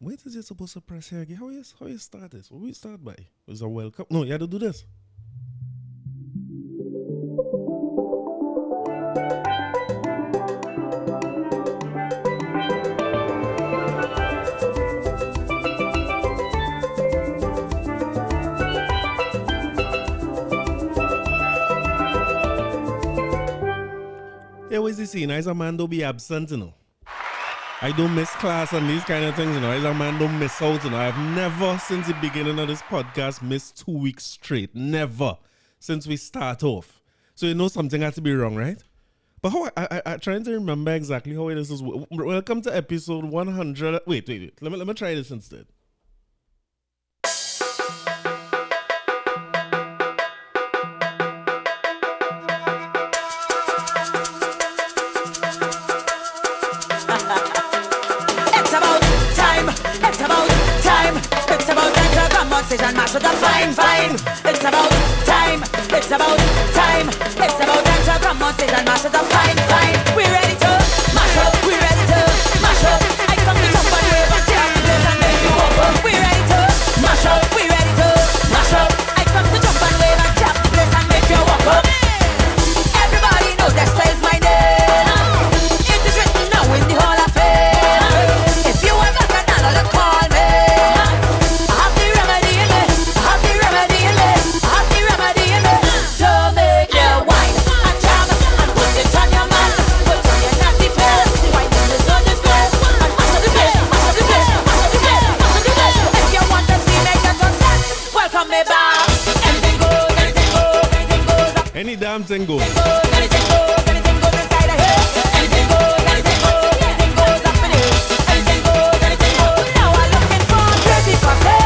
Wait, is it supposed to press here again? How you start this? What we start by? Was a welcome? No, you had to do this. Yeah, what's the scene? As a man don't be absent, you know. I don't miss class and these kind of things, you know. As a man don't miss out, you know. I've never, since the beginning of this podcast, missed 2 weeks straight. Never. Since we start off. So you know something has to be wrong, right? But how I trying to remember exactly how this is. Welcome to episode 100. Wait. Let me try this instead. And mash it up fine. It's about time. It's about time. It's about time to come on stage and mash it up fine. We ready to mash up. We ready to mash up. I come to jump and wave and tear the place and make you wobble. We ready to mash up. We ready to mash up. I come to jump and wave and tear the place and make you wobble. Everybody knows Destra is my name. It is written now in the Hall of Fame. If you want back another call me. Any damn thing goes. Anything goes inside of here. Anything goes up in here. Anything goes. Now I'm looking for crazy person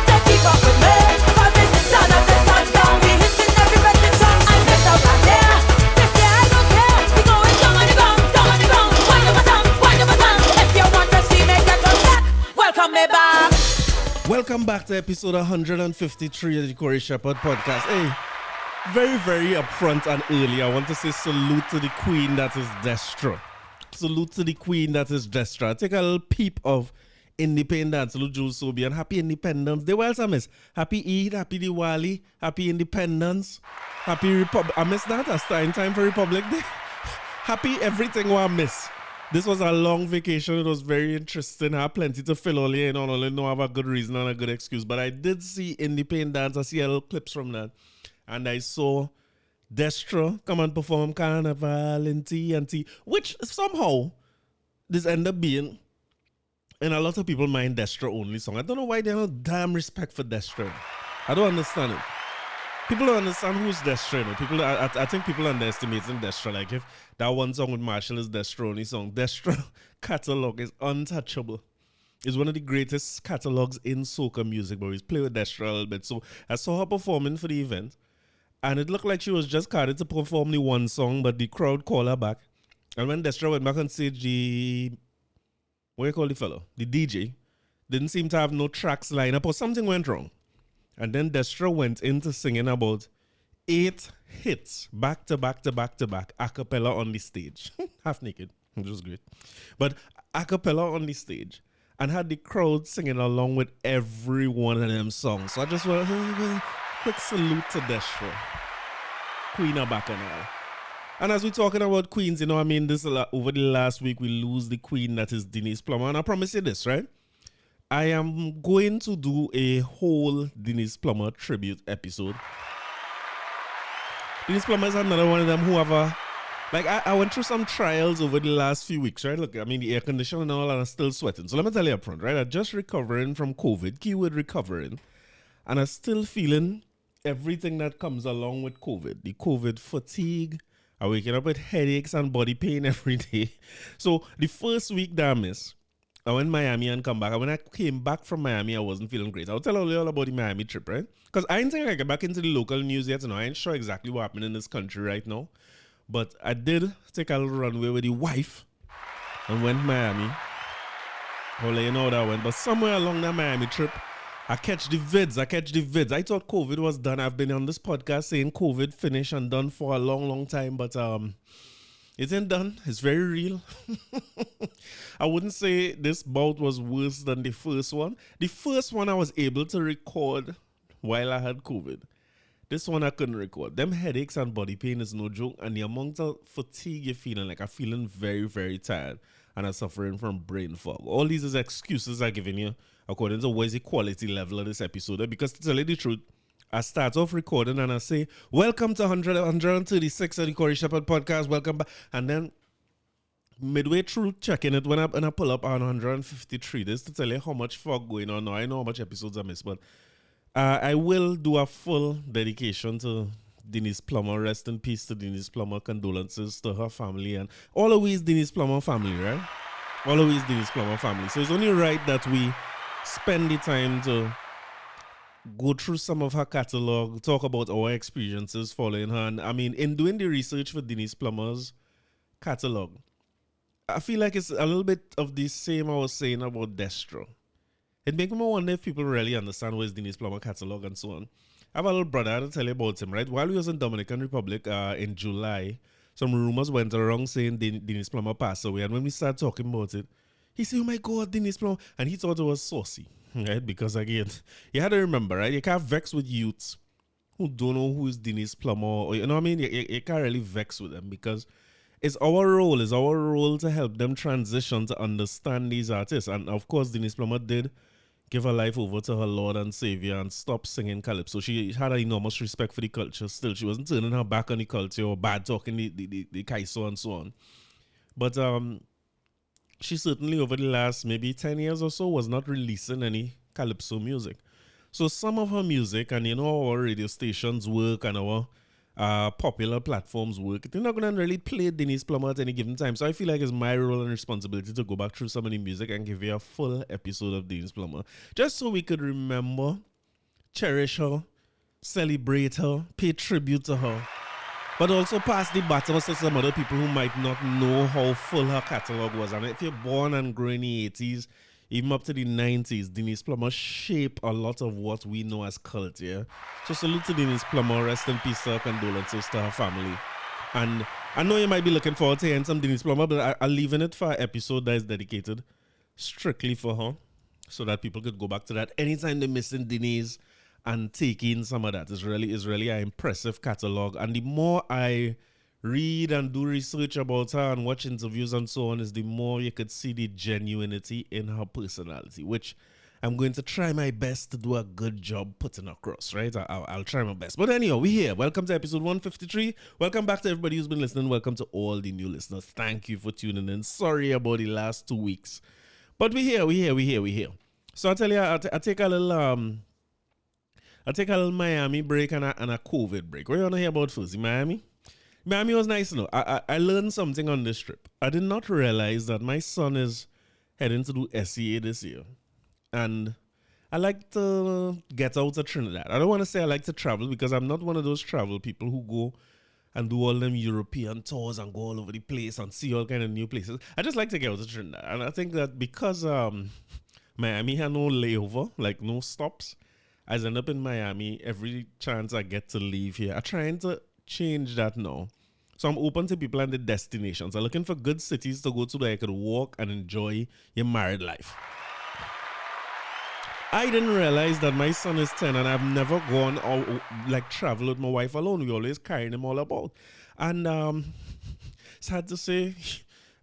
to keep up with me. Cause this is son of the sun down. We hitting every betting song. I'm just out last year. This year I don't care. We going down on the ground. Wind up a tongue. If you want to see me get upset, welcome me back. Welcome back to episode 153 of the Corey Shepherd podcast. Hey. Very, very upfront and early, I want to say salute to the queen that is Destra. Salute to the queen that is Destra. Take a little peep of independence. Salute Jules Sobi and happy independence. They well, I miss. Happy Eid, happy Diwali, happy independence, happy Republic. I miss that. That's time for Republic Day. Happy everything I miss. This was a long vacation. It was very interesting. I had plenty to fill all in on. Only know I have a good reason and a good excuse. But I did see independence. I see a little clips from that. And I saw Destra come and perform Carnival in TNT, which somehow this ended up being, in a lot of people's mind, Destra only song. I don't know why they have no damn respect for Destra. I don't understand it. People don't understand who's Destra. You know? I think people underestimating Destra. Like if that one song with Marshall is Destra only song, Destra catalog is untouchable. It's one of the greatest catalogs in soca music, but we play with Destra a little bit. So I saw her performing for the event. And it looked like she was just carded to perform the one song, but the crowd called her back. And when Destra went back on stage, what do you call the fellow? The DJ didn't seem to have no tracks lined up or something went wrong. And then Destra went into singing about 8 hits back to back, a cappella on the stage. Half naked, which was great. But a cappella on the stage. And had the crowd singing along with every one of them songs. So I just want to quick salute to Destra. Queen of Bacchanal. And as we're talking about queens, you know, I mean, over the last week, we lose the queen that is Denise Plummer. And I promise you this, right? I am going to do a whole Denise Plummer tribute episode. Denise Plummer is another one of them who have a... Like, I went through some trials over the last few weeks, right? Look, I mean, the air conditioner and all, and I'm still sweating. So let me tell you up front, right? I'm just recovering from COVID. Keyword recovering. And I'm still feeling everything that comes along with COVID. The COVID fatigue. I'm waking up with headaches and body pain every day. So the first week that I missed, I went to Miami and come back. And when I came back from Miami, I wasn't feeling great. I'll tell you all about the Miami trip, right? Because I ain't think I get back into the local news yet. You know, I ain't sure exactly what happened in this country right now. But I did take a little runway with the wife and went to Miami. I'll let you know how that went. But somewhere along that Miami trip, I catch the vids. I thought COVID was done. I've been on this podcast saying COVID finished and done for a long, long time. But It ain't done. It's very real. I wouldn't say this bout was worse than the first one. The first one I was able to record while I had COVID. This one I couldn't record. Them headaches and body pain is no joke. And the amount of fatigue you're feeling, like I'm feeling very, very tired. And I'm suffering from brain fog. All these is excuses I'm giving you according to what is the quality level of this episode. Because to tell you the truth, I start off recording and I say, welcome to 136 of the Corey Shepherd podcast. Welcome back. And then midway through checking it when I pull up on 153, this to tell you how much fog going on now. I know how much episodes I missed, but I will do a full dedication to Denise Plummer. Rest in peace to Denise Plummer. Condolences to her family and always Denise Plummer family, right? Always Denise Plummer family. So it's only right that we spend the time to go through some of her catalog, talk about our experiences following her. And I mean, in doing the research for Denise Plummer's catalog, I feel like it's a little bit of the same I was saying about Destra. It makes me wonder if people really understand what is Denise Plummer catalog and so on. I have a little brother to tell you about him, right? While we was in Dominican Republic in July, some rumors went around saying Denise Plummer passed away. And when we started talking about it, he said, oh my God, Denise Plummer. And he thought it was saucy, right? Because again, you had to remember, right? You can't vex with youths who don't know who is Denise Plummer. Or, you know what I mean? You can't really vex with them because it's our role to help them transition to understand these artists. And of course, Denise Plummer did give her life over to her Lord and Savior and stop singing Calypso. She had an enormous respect for the culture still. She wasn't turning her back on the culture or bad talking the Kaiso and so on. But she certainly over the last maybe 10 years or so was not releasing any Calypso music. So some of her music, and you know our radio stations work and our popular platforms work, they're not going to really play Denise Plummer at any given time. So I feel like it's my role and responsibility to go back through some of the music and give you a full episode of Denise Plummer. Just so we could remember, cherish her, celebrate her, pay tribute to her, but also pass the baton to some other people who might not know how full her catalog was. And if you're born and grown in the 80s, even up to the 90s, Denise Plummer shaped a lot of what we know as culture. Yeah? So salute to Denise Plummer, rest in peace, condolences to her family. And I know you might be looking forward to hearing some Denise Plummer, but I'm leaving it for an episode that is dedicated strictly for her, so that people could go back to that anytime they're missing Denise and take in some of that. It's really an impressive catalog. And the more I read and do research about her and watch interviews and so on, is the more you could see the genuinity in her personality, which I'm going to try my best to do a good job putting across, right? I'll try my best. But anyhow, we're here. Welcome to episode 153. Welcome back to everybody who's been listening. Welcome to all the new listeners. Thank you for tuning in. Sorry about the last 2 weeks. But we're here. So I'll tell you, I take a little Miami break and a COVID break. What do you want to hear about first? Miami? Miami was nice, you know. I learned something on this trip. I did not realize that my son is heading to do SEA this year. And I like to get out of Trinidad. I don't want to say I like to travel because I'm not one of those travel people who go and do all them European tours and go all over the place and see all kind of new places. I just like to get out of Trinidad. And I think that because Miami had no layover, like no stops, I end up in Miami every chance I get to leave here. I'm trying to change that now. So I'm open to people and the destinations. I'm looking for good cities to go to where I could walk and enjoy your married life. I didn't realize that my son is 10 and I've never gone or like travel with my wife alone. We always carrying him all about. And sad to say,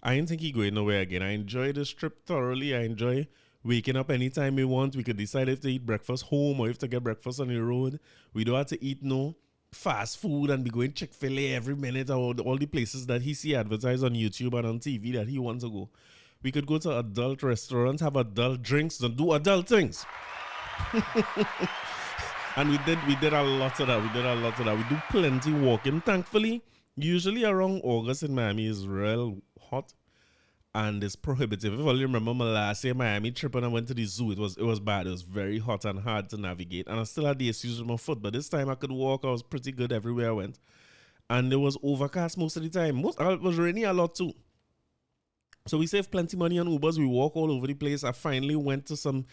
I didn't think he'd go nowhere again. I enjoy this trip thoroughly. I enjoy waking up anytime we want. We could decide if to eat breakfast home or if to get breakfast on the road. We don't have to eat no fast food and be going Chick-fil-A every minute or all the places that he see advertised on YouTube and on TV that he wants to go. We could go to adult restaurants, have adult drinks, and do adult things. And we did a lot of that. We do plenty walking. Thankfully, usually around August in Miami is real hot and it's prohibitive. If I remember my last year Miami trip when I went to the zoo, it was bad. It was very hot and hard to navigate. And I still had the issues with my foot, but this time I could walk. I was pretty good everywhere I went. And it was overcast most of the time. It was raining a lot too. So we saved plenty money on Ubers. We walk all over the place. I finally went to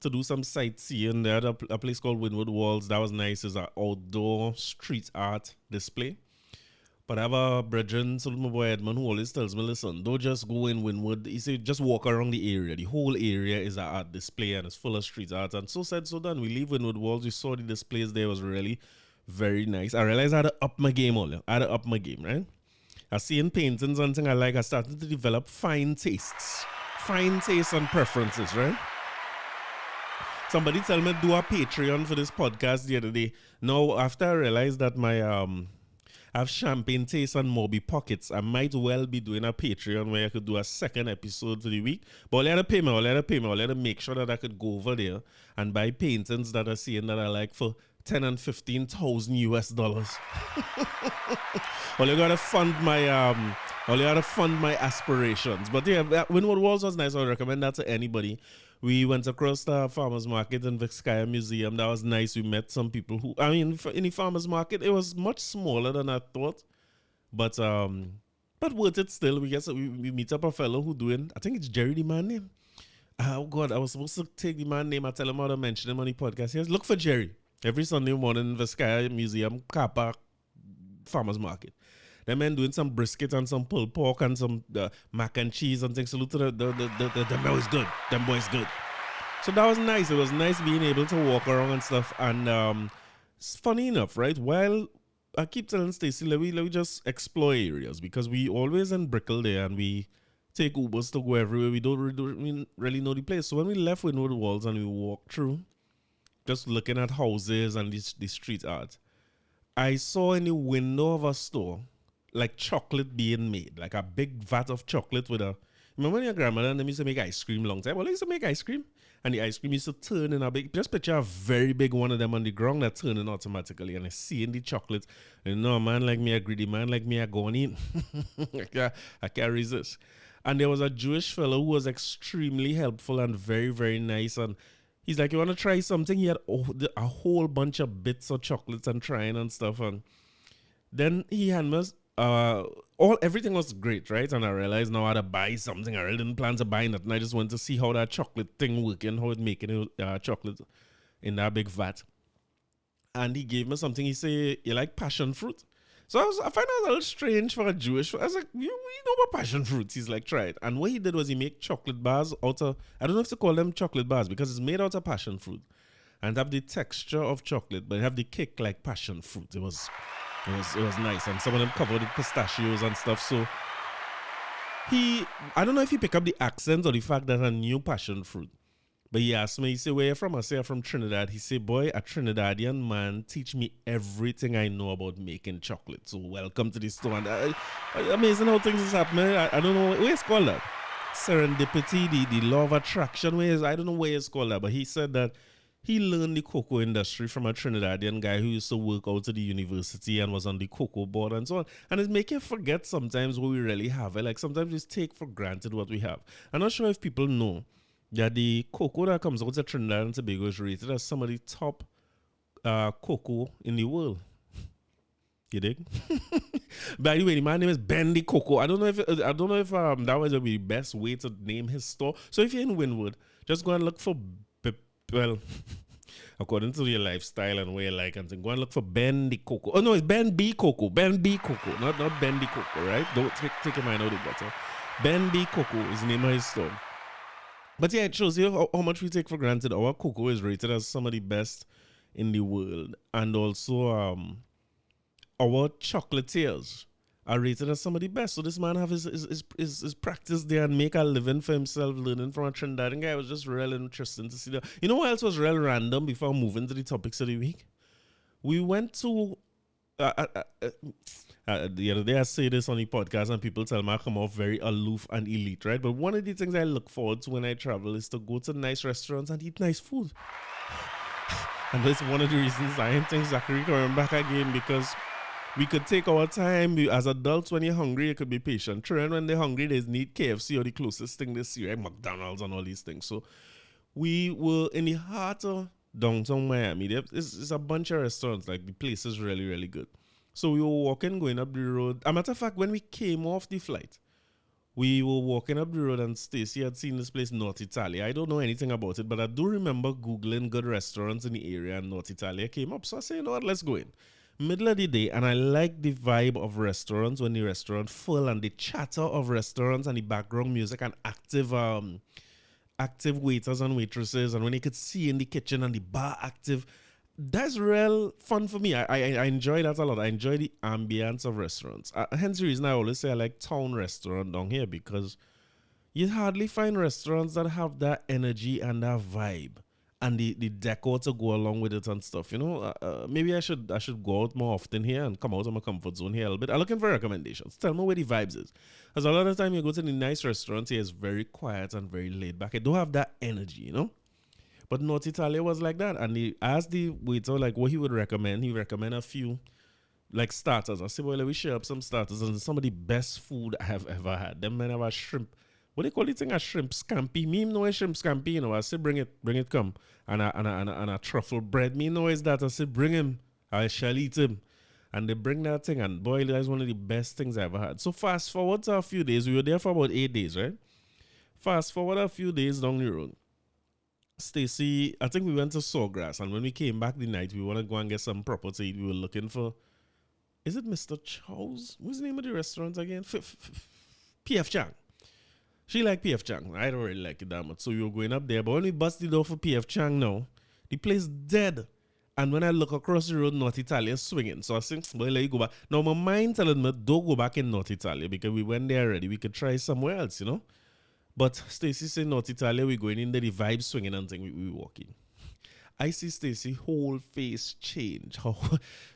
do some sightseeing. They had a place called Wyndwood Walls. That was nice. It's an outdoor street art display. But I have a brethren, so my boy Edmund, who always tells me, listen, don't just go in Wyndwood. He said, just walk around the area. The whole area is an art display and it's full of street art. And so said, so done. We leave Wyndwood Walls. We saw the displays there. It was really very nice. I realized I had to up my game, I had to up my game, right? I see in paintings and things I like, I started to develop fine tastes and preferences, right? Somebody tell me do a Patreon for this podcast the other day. Now, after I realized that my I have champagne taste and Moby pockets, I might well be doing a Patreon where I could do a second episode for the week. But I'll let her make sure that I could go over there and buy paintings that I see and that I like for 10 and 15,000 US dollars. All you gotta fund my aspirations. But yeah, Wyndwood Walls was nice. I would recommend that to anybody. We went across the farmers market in Vizcaya Museum. That was nice. We met some people who, in the farmers market, it was much smaller than I thought, but worth it still. We meet up a fellow who doing, I think it's Jerry, the man name. Oh God, I was supposed to take the man name. I tell him how to mention him on the podcast. He has, look for Jerry every Sunday morning in Vizcaya Museum car park farmers market. Them men doing some brisket and some pulled pork and some mac and cheese and things. Salute to them boys good. Them boys good. So that was nice. It was nice being able to walk around and stuff. And it's funny enough, right? While I keep telling Stacey, let me just explore areas because we always in Brickell there and we take Ubers to go everywhere. We don't really know the place. So when we left Wyndwood Walls and we walked through, just looking at houses and the street art, I saw in the window of a store like chocolate being made, like a big vat of chocolate with a. Remember when your grandmother and them used to make ice cream long time? Well, they used to make ice cream, and the ice cream used to turn in a big. Just picture a very big one of them on the ground that turning automatically, and I see in the chocolate. And no, a man like me, a greedy man like me, I going in. I can't resist. And there was a Jewish fellow who was extremely helpful and very, very nice. And he's like, "You want to try something?" He had a whole bunch of bits of chocolates and trying and stuff, and then he had us. Everything was great, right? And I realized now I had to buy something. I really didn't plan to buy nothing. I just wanted to see how that chocolate thing working, how it making chocolate in that big vat. And he gave me something. He said, "You like passion fruit?" So I find it a little strange for a Jewish. I was like, "We know about passion fruits." He's like, "Try it." And what he did was he made chocolate bars out of, I don't know if to call them chocolate bars because it's made out of passion fruit and have the texture of chocolate, but have the kick like passion fruit. It was nice, and some of them covered with pistachios and stuff. So I don't know if he picked up the accent or the fact that I knew passion fruit, but he asked me, he said, "Where you from?" I say, "I'm from Trinidad." He said, "Boy, a Trinidadian man teach me everything I know about making chocolate. So welcome to the store." And amazing how things is happening. I don't know, what is called that? Serendipity, the law of attraction. I don't know where it's called that, but he said that he learned the cocoa industry from a Trinidadian guy who used to work out at the university and was on the cocoa board and so on. And it makes you forget sometimes what we really have. Like sometimes we take for granted what we have. I'm not sure if people know that the cocoa that comes out of Trinidad and Tobago is rated as some of the top cocoa in the world. You dig? By the way, my name is Ben the Cocoa. I don't know if that was the best way to name his store. So if you're in Wyndwood, just go and look for. Well, according to your lifestyle and where you like and thing, go and look for Ben the Cocoa. Oh no, it's Ben B Cocoa. Ben B Cocoa, not Ben the Cocoa, right? Don't take your mind out of it better. Ben B Cocoa is the name of his store. But yeah, it shows you how much we take for granted. Our cocoa is rated as some of the best in the world, and also our chocolatiers are rated as some of the best. So this man have his practice there and make a living for himself, learning from a Trinidadian guy. It was just real interesting to see that. You know what else was real random before moving to the topics of the week? We went to the other day I say this on the podcast and people tell me I come off very aloof and elite, right? But one of the things I look forward to when I travel is to go to nice restaurants and eat nice food. And that's one of the reasons I think Zachary coming back again, because we could take our time. As adults, when you're hungry, you could be patient. Children, when they're hungry, they need KFC or the closest thing they see, right? McDonald's and all these things. So we were in the heart of downtown Miami. It's a bunch of restaurants. Like, the place is really, really good. So we were walking, going up the road. As a matter of fact, when we came off the flight, we were walking up the road and Stacey had seen this place, North Italia. I don't know anything about it, but I do remember Googling good restaurants in the area and North Italia came up. So I said, you know what, let's go in. middle of the day, and I like the vibe of restaurants when the restaurant full and the chatter of restaurants and the background music and active waiters and waitresses, and when you could see in the kitchen and the bar active. That's real fun for me. I enjoy that a lot. I enjoy the ambience of restaurants. Hence the reason I always say I like town restaurant down here, because you hardly find restaurants that have that energy and that vibe and the decor to go along with it and stuff. Maybe I should go out more often here and come out of my comfort zone here a little bit. I'm looking for recommendations. Tell me where the vibes is. Because a lot of the time you go to the nice restaurants here, it's very quiet and very laid back. It don't have that energy. But North Italia was like that. And he asked the waiter like what he would recommend. He recommend a few like starters. I said, well, let me share up some starters. And some of the best food I have ever had. Them men have a shrimp. What do you call it thing? A shrimp scampi. Me know a shrimp scampi, I say bring it come. And a truffle bread. Me know is that. I say bring him. I shall eat him. And they bring that thing, and boy, that is one of the best things I ever had. So fast forward to a few days. We were there for about 8 days, right? Fast forward a few days down the road. Stacy, I think we went to Sawgrass, and when we came back the night, we want to go and get some proper to eat. We were looking for, is it Mr. Chow's? What's the name of the restaurant again? P.F. Chang. She liked P.F. Chang. I don't really like it that much. So we were going up there, but when we busted off for P.F. Chang now, the place dead. And when I look across the road, North Italia is swinging. So I think, well, let you go back. Now my mind telling me, don't go back in North Italia, because we went there already. We could try somewhere else, But Stacy said North Italia, we're going in there, the vibe swinging and thing, we walking. I see Stacy whole face change. How,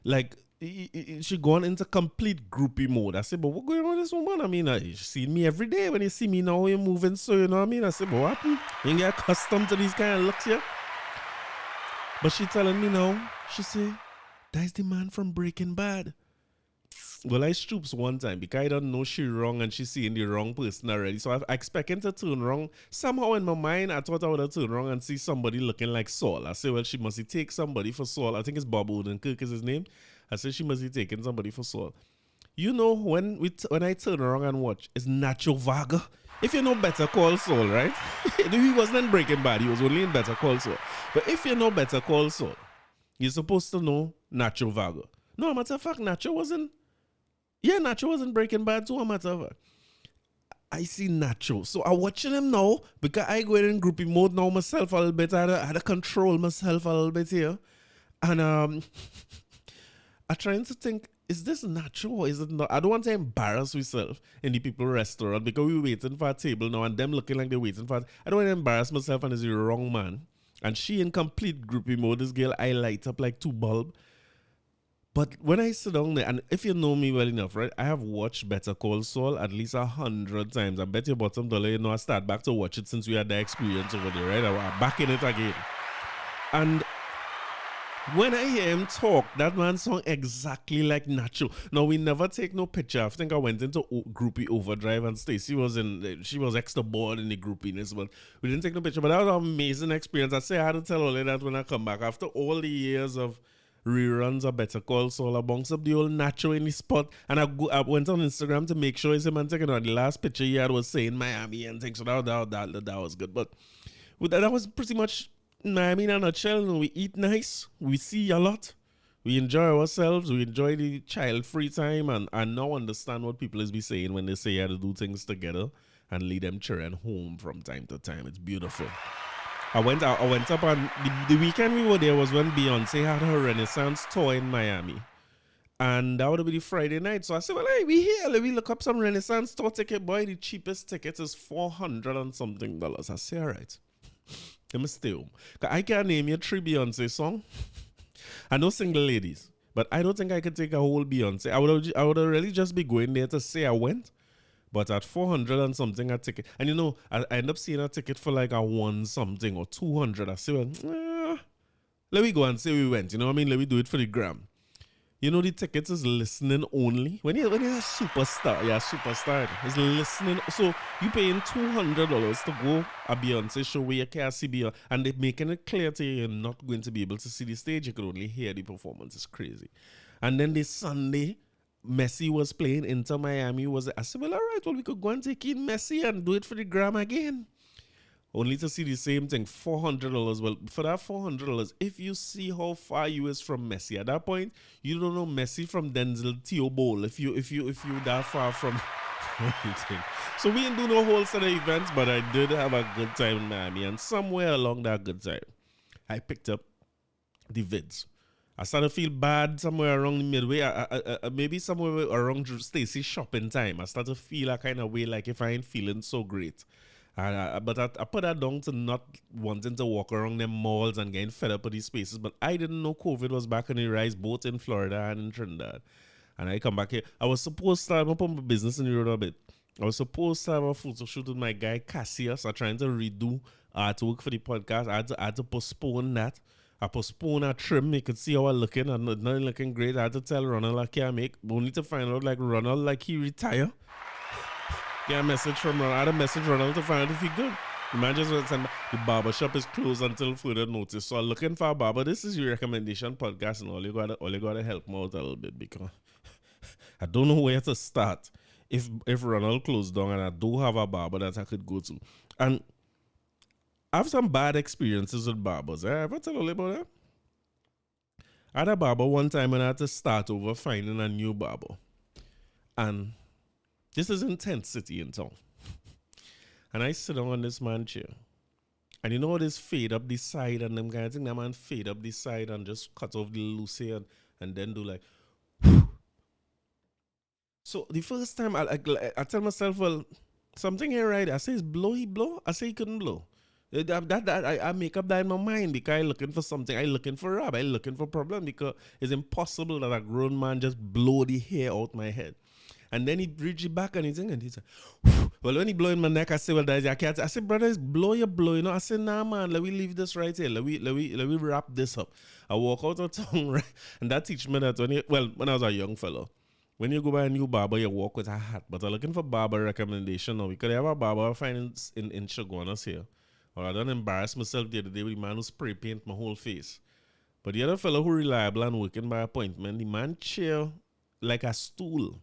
like, she gone into complete groupie mode. I said, but what going on with this woman? I mean, you see me every day. When you see me now, you're moving, so you know what I mean? I said, but what happened? You get accustomed to these kind of looks here? But she telling me now, she say, that's the man from Breaking Bad. Well, I stoops one time because I don't know she wrong and she seeing the wrong person already. So I expecting to turn wrong. Somehow in my mind, I thought I would have turned wrong and see somebody looking like Saul. I say, well, she must take somebody for Saul. I think it's Bob Odenkirk is his name. I said she must be taking somebody for Saul. When I turn around and watch, it's Nacho Varga. If you know Better Call Saul, right? He wasn't in Breaking Bad. He was only in Better Call Saul. But if you know Better Call Saul, you're supposed to know Nacho Varga. No, matter of fact, Nacho was in Breaking Bad too, a matter of fact. I see Nacho. So I'm watching him now because I go in groupie mode now myself a little bit. I had to control myself a little bit here. And I'm trying to think, is this Nacho or is it not? I don't want to embarrass myself in the people restaurant because we waiting for a table now and them looking like they're waiting for I don't want to embarrass myself and it's the wrong man. And she in complete groupie mode, this girl, I light up like 2 bulbs. But when I sit down there, and if you know me well enough, right, I have watched Better Call Saul at least 100 times. I bet you bottom dollar, I start back to watch it since we had the experience over there, right? I'm back in it again. And when I hear him talk, that man sound exactly like Nacho. Now, we never take no picture. I think I went into groupie overdrive and Stacey she was extra bored in the groupiness, but we didn't take no picture. But that was an amazing experience. I say I had to tell all of that when I come back. After all the years of reruns of Better Call Saul, I bounced up the old Nacho in the spot, and I went on Instagram to make sure it's him and taking out the last picture he had was saying Miami and things. So that was good. But that was pretty much Miami in a nutshell. We eat nice, we see a lot, we enjoy ourselves, we enjoy the child free time, and I now understand what people is be saying when they say you have to do things together and lead them children home from time to time. It's beautiful. I went up on the weekend we were there was when Beyonce had her Renaissance tour in Miami. And that would be the Friday night. So I said, well, hey, we here. Let me look up some Renaissance tour ticket. Boy, the cheapest ticket is $400 and something. I say, all right. Let me stay home. Because I can't name you 3 Beyonce songs. I know single ladies. But I don't think I could take a whole Beyonce. I would have really just be going there to say I went. But at $400 and something a ticket, and I end up seeing a ticket for like a 1 something or 200. I say, well, let me go and say we went. You know what I mean? Let me do it for the gram. The tickets is listening only. When you're a superstar, it's listening. So you paying $200 to go a Beyonce show where you can't see Beyonce, and they're making it clear to you you're not going to be able to see the stage. You could only hear the performance. It's crazy. And then this Sunday, Messi was playing Inter Miami. I said, well, all right, well, we could go and take in Messi and do it for the gram again. only to see the same thing, $400. Well, for that $400, if you see how far you is from Messi, at that point, you don't know Messi from Denzel Theobald. If you that far from anything. So we didn't do no whole set of events, but I did have a good time in Miami, and somewhere along that good time, I picked up the vids. I started to feel bad somewhere around the midway, maybe somewhere around Stacy's shopping time. I started to feel a kind of way like if I ain't feeling so great. But I put that down to not wanting to walk around them malls and getting fed up with these spaces. But I didn't know COVID was back on the rise, both in Florida and in Trinidad. And I come back here. I was supposed to put my business in the road a bit. I was supposed to have a photo shoot with my guy Cassius. I'm trying to redo artwork for the podcast. I had to postpone that. I postponed a trim. You could see how I'm looking. I'm not looking great. I had to tell Ronald I can't make. Only to find out like Ronald like he retire. Get a message from Ronald. I had a message Ronald to find out if he good. The man just went and the barber shop is closed until further notice. So I'm looking for a barber. This is your recommendation podcast, and all you gotta help me out a little bit because I don't know where to start. If Ronald closed down and I do have a barber that I could go to. And I have some bad experiences with barbers. I ever tell you about that? I had a barber one time and I had to start over finding a new barber. And this is in Tent City in town. And I sit down on this man's chair. And you know this fade up this side and them kind of thing, that man fade up this side and just cut off the loose hair and then do like. So the first time I tell myself, well, something here right. I say, is blow, he blow? I say he couldn't blow. I make up that in my mind because I'm looking for something. I'm looking for rap. I'm looking for problem because it's impossible that a grown man just blow the hair out my head. And then he reach it back and he said, well, when he blow in my neck, I say, well, I can't. I said, brother, blow your blow. You know, I said, nah, man, let me leave this right here. Let me wrap this up. I walk out of town, right? And that teach me that when I was a young fellow, when you go by a new barber, you walk with a hat. But I'm looking for barber recommendation now because I have a barber I find in Chaguanas here. Or I don't embarrass myself the other day with the man who spray paint my whole face. But the other fellow who reliable and working by appointment, the man chair like a stool.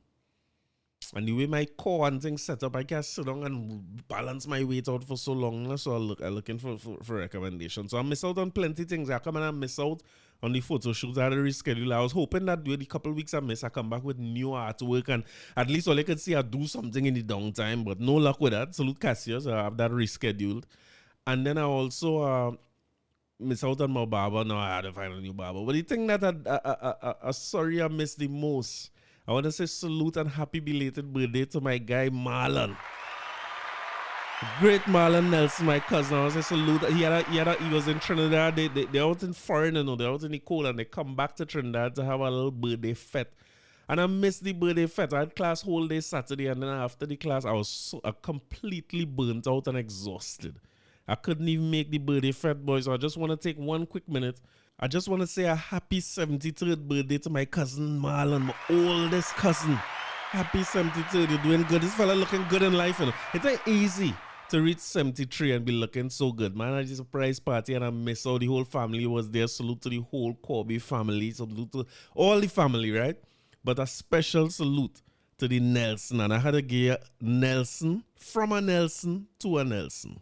And the way my core and things set up, I can't sit down and balance my weight out for so long. So I'm looking for recommendations. So I miss out on plenty of things. I come and I miss out on the photo shoots. I had to reschedule. I was hoping that with the couple of weeks I missed, I come back with new artwork. And at least all I could see, I do something in the downtime. But no luck with that. Salute Cassius. I have that rescheduled. And then I also miss out on my barber. No, I had to find a new barber. But the thing that I missed the most, I want to say salute and happy belated birthday to my guy Marlon. Great Marlon Nelson, my cousin. I want to say salute. He was in Trinidad. They're out in foreign, you know. They're out in the cold and they come back to Trinidad to have a little birthday fete. And I missed the birthday fete. I had class whole day Saturday, and then after the class, I was completely burnt out and exhausted. I couldn't even make the birthday fete, boys. So I just want to take one quick minute. I just want to say a happy 73rd birthday to my cousin Marlon, my oldest cousin. Happy 73rd. You're doing good. This fella looking good in life. You know? It's not easy to reach 73 and be looking so good, man. I did a surprise party and I miss out. The whole family was there. Salute to the whole Corby family. Salute to all the family, right? But a special salute to the Nelson. And I had to give Nelson from a Nelson to a Nelson.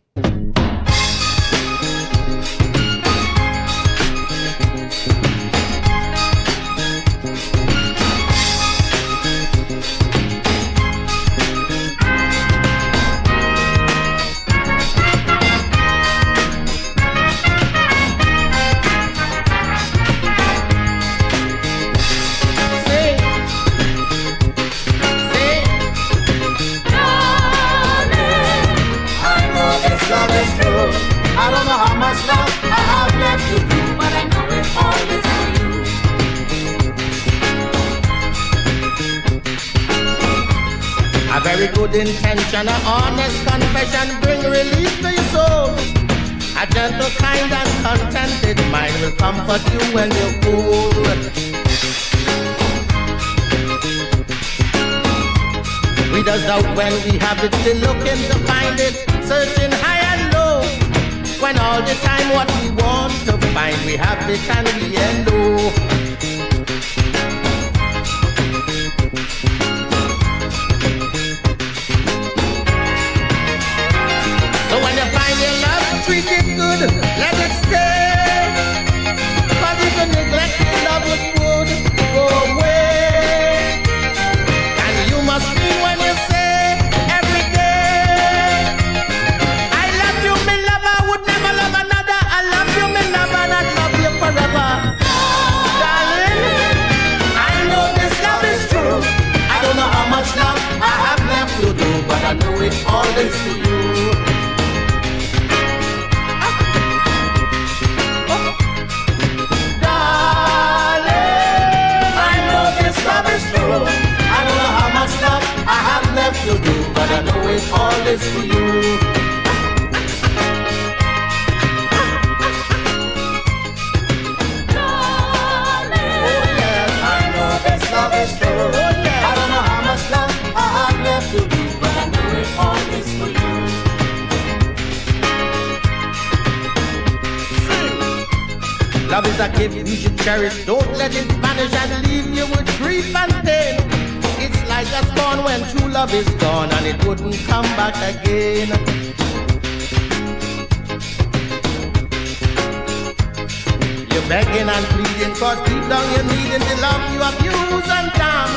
Love is true. I don't know how much love I have left to do, but I know it's always for you. A very good intention, an honest confession, bring relief to your soul. A gentle, kind, and contented mind will comfort you when you're cold. We don't doubt when we have it, still looking to find it, searching high and low. When all the time what we want to find, we have it and we end low. So when you find your love is for you. Love is true. Oh, yeah. I don't know how much love I have left to do, but I know it all is for you. Sing. Love is a gift you should cherish. Don't let it vanish and leave you with grief and pain. It's like a storm when true love is gone and it wouldn't come back again. You're begging and pleading, cause deep down you're needing the love you abuse and damn.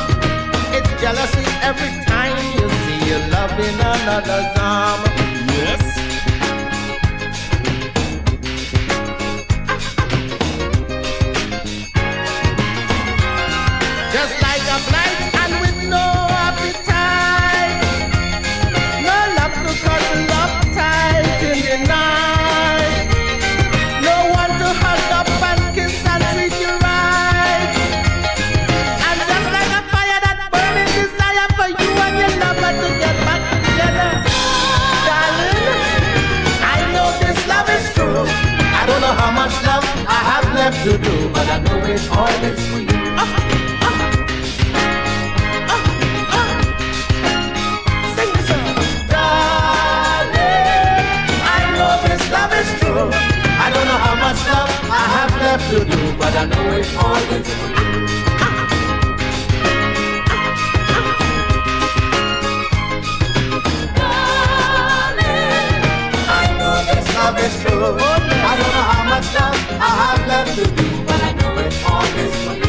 It's jealousy every time you see your love in another's arm. Yes. Just like a blight and with no appetite. No love to cuddle up tight in the night. No one to hug up and kiss and treat you right. And just like a fire that burning desire for you and your lover to get back together. Darling, I know this love is true. I don't know how much love I have left to do, but I know it's always for you. Sing the song. Darling, I know this love is true. I don't know how much love I have left to do, but I know it's always for you. Darling, I know this love is true. I don't know how much love I have left to do, but I know it's always for you.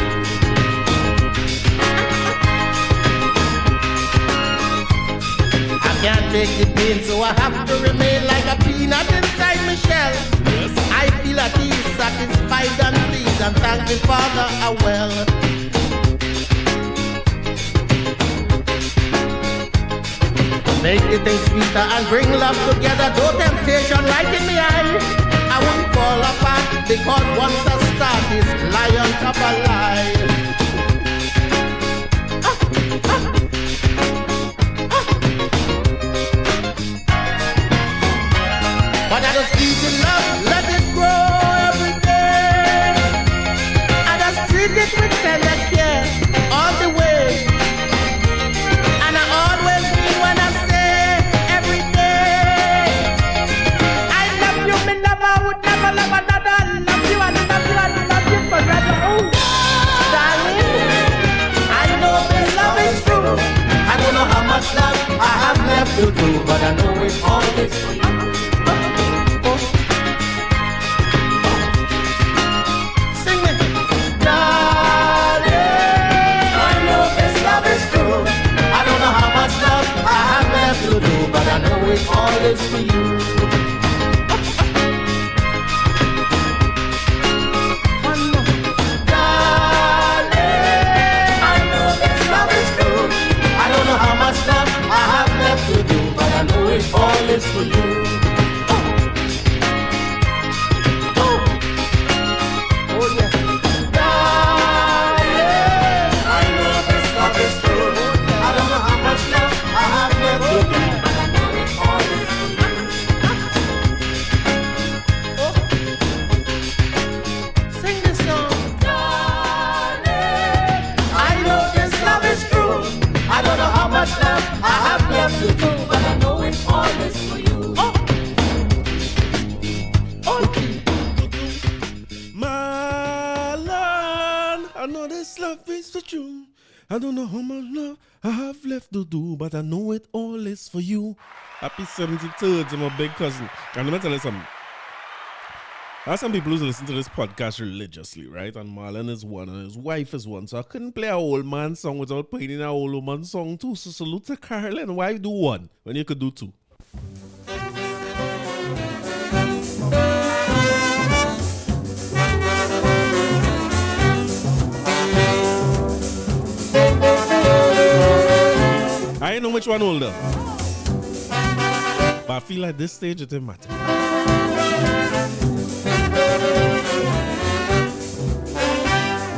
I can't take the pain, so I have to remain like a peanut inside my shell. I feel at ease, satisfied and pleased, and thank the Father well. Make the thing sweeter and bring love together. No temptation right in the eye. I won't fall apart because once I start this lie on top of lie. But I just feed the love, let it grow every day. I just treat it with tender care all the way. And I always mean when I say every day. I love you, me love, I would never love another. I love you, I love you, I love you forever. Oh, darling, I know this love is true. I don't know how much love I have left to do, but I know it's always for you. To do, but I know it's always for you. Darling, I know this love is true. I don't know how much love I have left to do, but I know it's always for you. Oh yeah. Darling, I know this love is true. I don't know how much love I have left to do. Love I have left to do, but I know it's always for you. My Lord, I know this love is for you. I don't know how much love I have left to do, but I know it all is for you. Happy 73rd to my big cousin. And let me tell you something. There are some people who listen to this podcast religiously, right? And Marlon is one and his wife is one. So I couldn't play an old man song without playing an old woman song too. So salute to Carolyn. Why do one when you could do two? I ain't know which one older. But I feel like this stage it didn't matter.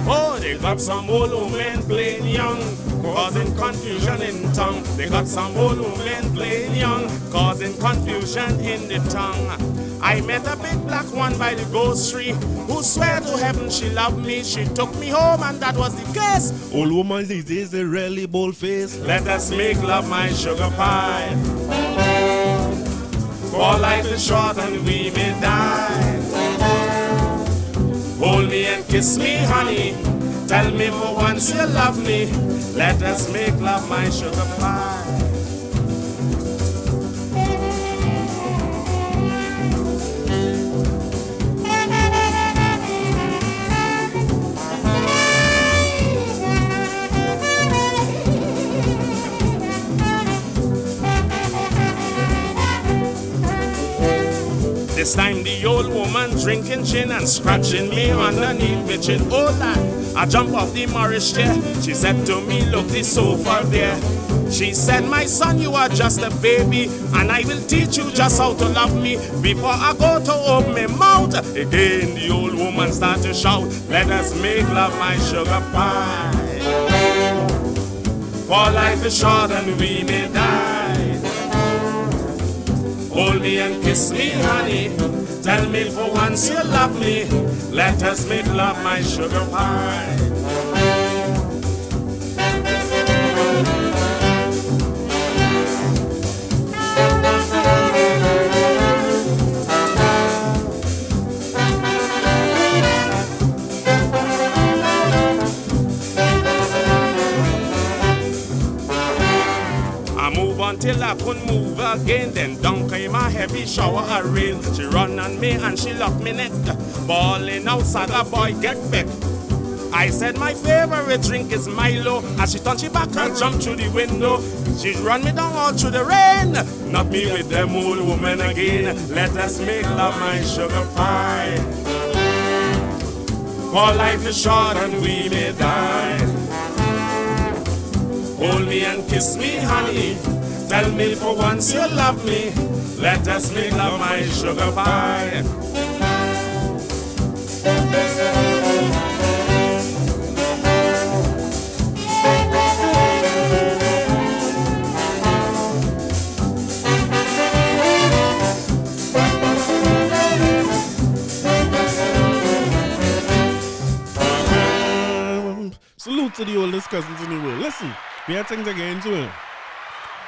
Oh, the got some old women playing young, causing confusion in tongue. They got some old women playing young, causing confusion in the tongue. I met a big black one by the ghost tree who swear to heaven she loved me. She took me home and that was the case. Old woman these days, they really bold face. Let us make love, my sugar pie. For life is short and we may die. Hold me and kiss me, honey. Tell me for once you love me. Let us make love, my sugar pie. This time the old woman drinking gin and scratching me underneath me chin. Oh lad, I jump off the Morris chair. She said to me, look the sofa there. She said, my son, you are just a baby, and I will teach you just how to love me before I go to open my mouth. Again the old woman start to shout, let us make love, my sugar pie. For life is short and we may die. Hold me and kiss me, honey. Tell me for once you love me. Let us make love, my sugar pie. Until I couldn't move again. Then down came a heavy shower of rain. She run on me and she locked me neck, bawling outside a boy get back. I said my favorite drink is Milo. As she turned she back and jumped through the window. She run me down all through the rain. Not me with them old women again. Let us make love, my sugar pie. For life is short and we may die. Hold me and kiss me, honey. Tell me for once you love me. Let us make love, my sugar pie. Salute to the oldest cousins in the world. Listen, we have things again to him.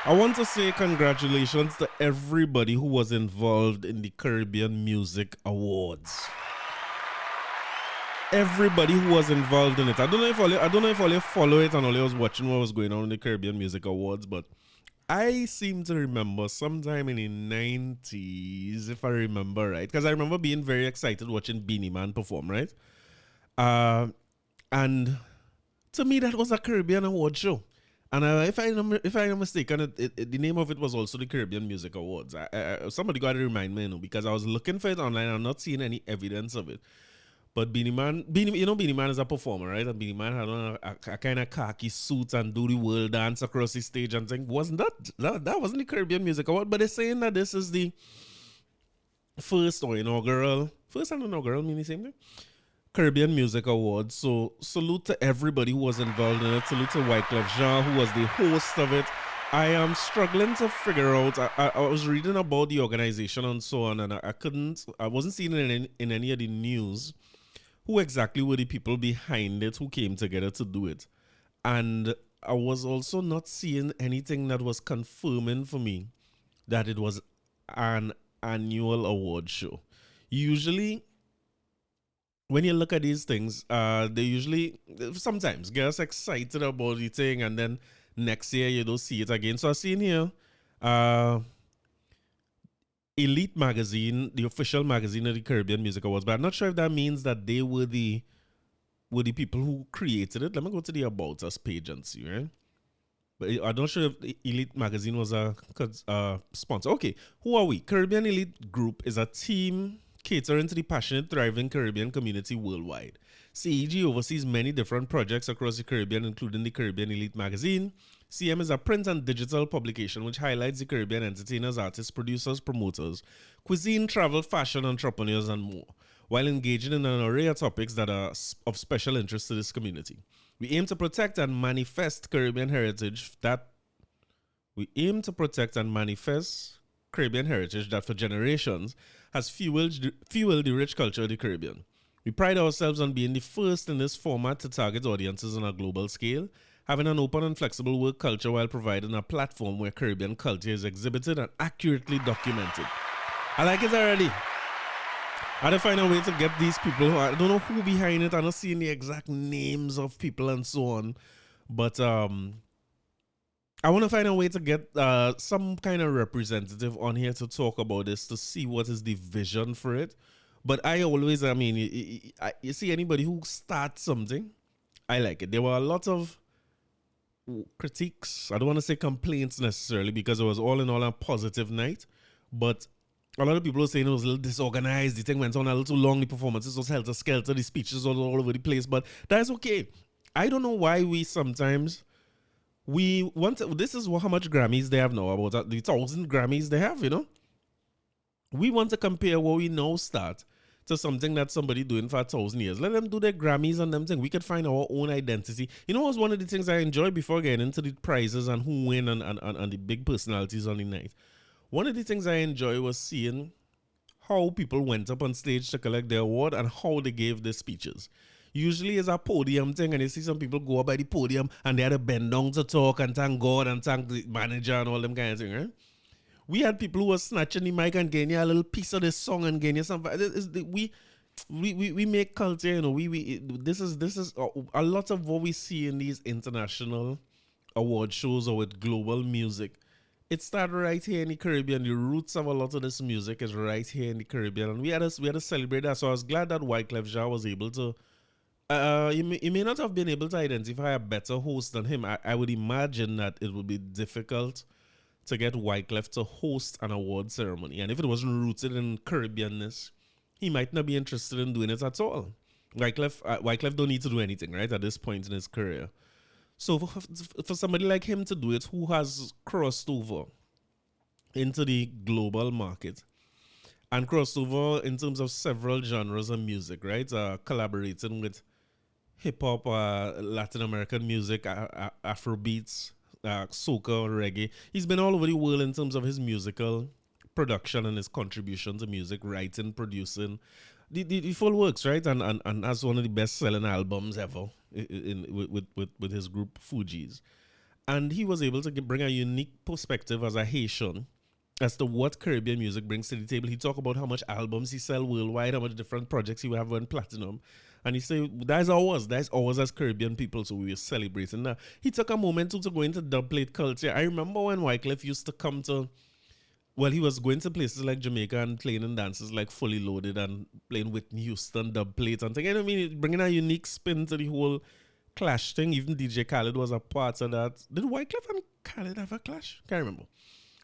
I want to say congratulations to everybody who was involved in the Caribbean Music Awards. Everybody who was involved in it. I don't know if all you follow it and all you was watching what was going on in the Caribbean Music Awards, but I seem to remember sometime in the 90s, if I remember right, because I remember being very excited watching Beanie Man perform, right? And to me, that was a Caribbean award show. And if I'm not mistaken, the name of it was also the Caribbean Music Awards. Somebody got to remind me, because I was looking for it online. I'm not seeing any evidence of it. But Beanie Man is a performer, right? And Beanie Man had on a kind of khaki suit and do the world dance across the stage and thing. Wasn't that wasn't the Caribbean Music Award? But they're saying that this is the first and inaugural, mean the same thing? Caribbean Music Awards. So salute to everybody who was involved in it. Salute to Wyclef Jean, who was the host of it. I am struggling to figure out. I was reading about the organization and so on, and I wasn't seeing it in any of the news. Who exactly were the people behind it who came together to do it? And I was also not seeing anything that was confirming for me that it was an annual award show. Usually, when you look at these things, they usually sometimes get us excited about the thing, and then next year you don't see it again. So I've seen here, Elite Magazine, the official magazine of the Caribbean Music Awards, but I'm not sure if that means that they were the people who created it. Let me go to the About Us page and see, right? But I'm not sure if the Elite Magazine was a sponsor. Okay, who are we? Caribbean Elite Group is a team catering to the passionate, thriving Caribbean community worldwide. CEG oversees many different projects across the Caribbean, including the Caribbean Elite Magazine. CM is a print and digital publication which highlights the Caribbean entertainers, artists, producers, promoters, cuisine, travel, fashion, entrepreneurs, and more. while engaging in an array of topics that are of special interest to this community. We aim to protect and manifest Caribbean heritage that for generations has fueled the rich culture of the Caribbean. We pride ourselves on being the first in this format to target audiences on a global scale, having an open and flexible work culture while providing a platform where Caribbean culture is exhibited and accurately documented. I like it already. I had to find a way to get these people. I don't know who behind it. I'm not seeing the exact names of people and so on. But I want to find a way to get some kind of representative on here to talk about this, to see what is the vision for it. But you see anybody who starts something, I like it. There were a lot of critiques. I don't want to say complaints necessarily because it was all in all a positive night. But a lot of people were saying it was a little disorganized. The thing went on a little too long. The performances was helter-skelter. The speeches was all over the place. But that's okay. I don't know why we sometimes... this is how much Grammys they have now, about the 1,000 Grammys they have, We want to compare what we now start to something that somebody doing for 1,000 years. Let them do their Grammys and them things. We could find our own identity. What was one of the things I enjoyed before getting into the prizes and who win and the big personalities on the night? One of the things I enjoy was seeing how people went up on stage to collect their award and how they gave their speeches. Usually it's a podium thing, and you see some people go up by the podium and they had to bend down to talk and thank God and thank the manager and all them kind of thing, right? We had people who were snatching the mic and getting you a little piece of this song and getting you something. We make culture, this is a lot of what we see in these international award shows or with global music. It started right here in the Caribbean. The roots of a lot of this music is right here in the Caribbean, and we had to celebrate that. So I was glad that Wyclef Jean was able to. He may not have been able to identify a better host than him. I would imagine that it would be difficult to get Wyclef to host an award ceremony. And if it wasn't rooted in Caribbeanness, he might not be interested in doing it at all. Wyclef don't need to do anything, right, at this point in his career. So for somebody like him to do it, who has crossed over into the global market and crossed over in terms of several genres of music, right, collaborating with hip-hop, Latin American music, Afrobeats, soca, reggae. He's been all over the world in terms of his musical production and his contribution to music, writing, producing, the full works, right? And that's one of the best-selling albums ever with his group Fugees. And he was able to bring a unique perspective as a Haitian as to what Caribbean music brings to the table. He talked about how much albums he sell worldwide, how much different projects he would have on platinum. And he said, that's ours as Caribbean people, so we were celebrating that. He took a moment to go into dubplate culture. I remember when Wyclef used to come to, he was going to places like Jamaica and playing in dances like Fully Loaded and playing Whitney Houston dubplate and things. Bringing a unique spin to the whole clash thing. Even DJ Khaled was a part of that. Did Wyclef and Khaled have a clash? Can't remember.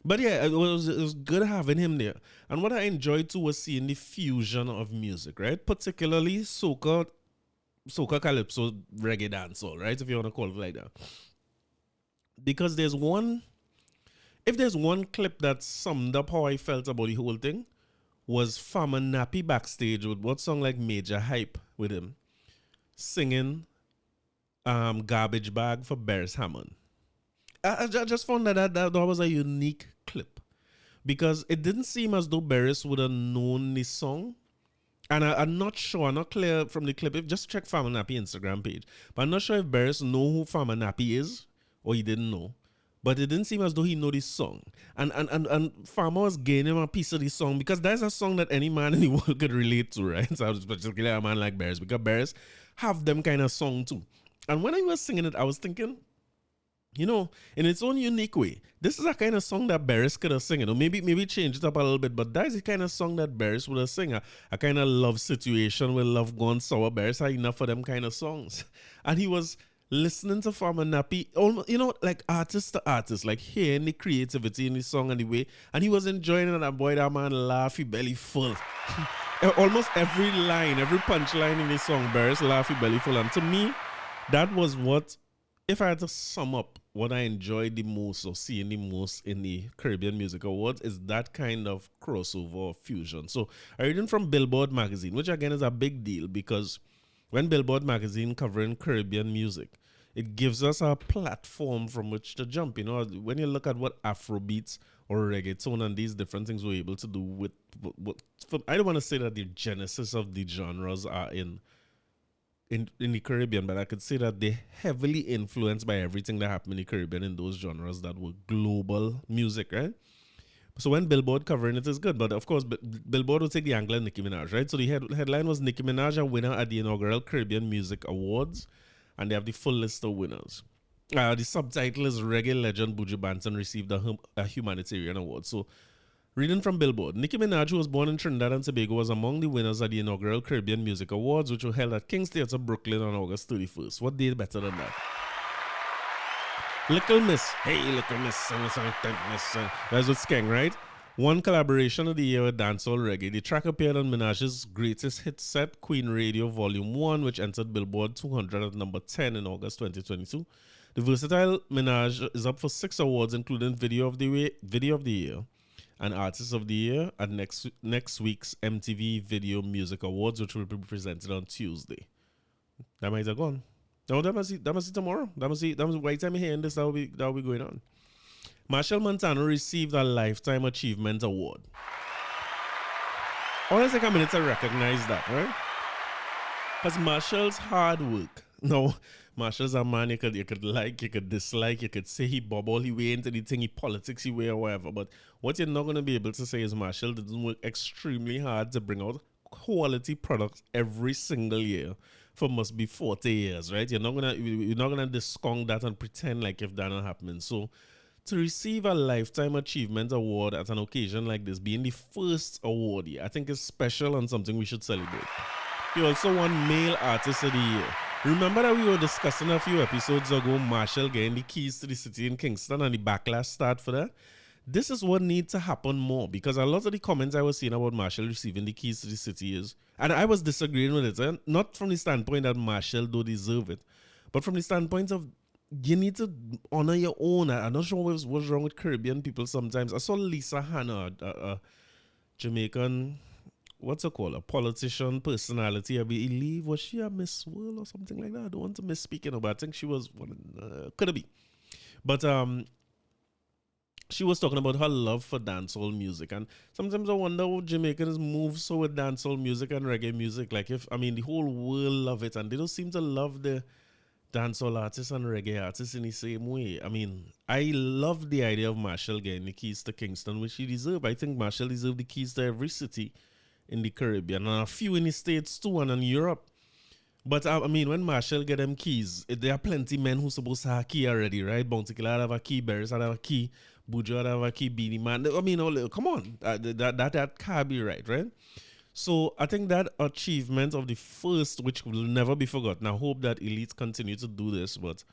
But yeah, it was good having him there. And what I enjoyed too was seeing the fusion of music, right? Particularly soca, calypso, reggae dancehall, right? If you want to call it like that. Because if there's one clip that summed up how I felt about the whole thing, was Farmer Nappy backstage with what song like Major Hype with him singing Garbage Bag for Beres Hammond. I just found that was a unique clip because it didn't seem as though Beres would have known this song. And I'm not sure, I'm not clear from the clip. Just check Farmer Nappy Instagram page. But I'm not sure if Beres know who Farmer Nappy is or he didn't know. But it didn't seem as though he know this song. And Farmer was gaining a piece of this song because that's a song that any man in the world could relate to, right? So I was particularly a man like Beres because Beres have them kind of song too. And when I was singing it, I was thinking, in its own unique way, this is a kind of song that Beres could have sung. Maybe change it up a little bit, but that's the kind of song that Beres would have sung. A kind of love situation where love gone sour. Beres had enough of them kind of songs. And he was listening to Farmer Nappy, almost, like artist to artist, like hearing the creativity in the song and the way. And he was enjoying it, and that man laughed his belly full. Almost every line, every punchline in the song, Beres laughed his belly full. And to me, that was what, if I had to sum up what I enjoy the most or seeing the most in the Caribbean Music Awards is that kind of crossover or fusion. So I read it from Billboard magazine, which again is a big deal because when Billboard magazine covering Caribbean music, it gives us a platform from which to jump. You know, when you look at what Afrobeats or reggaeton and these different things we're able to do with I don't want to say that the genesis of the genres are in the Caribbean, but I could say that they're heavily influenced by everything that happened in the Caribbean in those genres that were global music, right? So when Billboard covering it is good, but of course, Billboard will take the angle of Nicki Minaj, right? So the headline was Nicki Minaj a winner at the inaugural Caribbean Music Awards, and they have the full list of winners. The subtitle is Reggae legend Buju Banton received a humanitarian award. So reading from Billboard, Nicki Minaj, who was born in Trinidad and Tobago, was among the winners at the inaugural Caribbean Music Awards, which were held at King's Theatre, Brooklyn on August 31st. What day better than that? Little Miss. Hey, Little Miss. That's with Skeng, right? One collaboration of the year with dancehall reggae. The track appeared on Minaj's greatest hit set, Queen Radio Volume 1, which entered Billboard 200 at number 10 in August 2022. The versatile Minaj is up for 6 awards, including Video of the Year and Artist of the Year at next week's MTV Video Music Awards, which will be presented on Tuesday. That might have gone. No, that must be tomorrow. That must be by the time you're hearing this, that will be going on. Machel Montano received a Lifetime Achievement Award. I want to take a minute to recognize that, right? Because Machel's hard work. No, Machel's a man you could like, you could dislike, you could say he bubble, he way into the thing, he politics, he way or whatever. But what you're not going to be able to say is Machel didn't work extremely hard to bring out quality products every single year for must be 40 years, right? You're not gonna discount that and pretend like if that not happening. So to receive a Lifetime Achievement Award at an occasion like this, being the first award here, I think is special and something we should celebrate. He also won Male Artist of the Year. Remember that we were discussing a few episodes ago Machel getting the keys to the city in Kingston and the backlash start for that? This is what needs to happen more, because a lot of the comments I was seeing about Machel receiving the keys to the city is, and I was disagreeing with it, not from the standpoint that Machel don't deserve it, but from the standpoint of you need to honor your own. I'm not sure what's wrong with Caribbean people sometimes. I saw Lisa Hanna, a Jamaican, what's it called, a politician personality. I believe, was she a Miss World or something like that? I don't want to misspeak, but I think she was one. Could it be? But she was talking about her love for dancehall music, and sometimes I wonder how Jamaicans move so with dancehall music and reggae music. Like, the whole world love it, and they don't seem to love the dancehall artists and reggae artists in the same way. I mean, I love the idea of Machel getting the keys to Kingston, which he deserves. I think Machel deserves the keys to every city in the Caribbean, and a few in the States too, and in Europe. But when Machel get them keys, there are plenty men who supposed to have a key already, right? Bounty Killer have a key, Beres have a key, Buju have a key, Beanie Man. Come on, that can't be right? So I think that achievement of the first, which will never be forgotten. I hope that elites continue to do this, but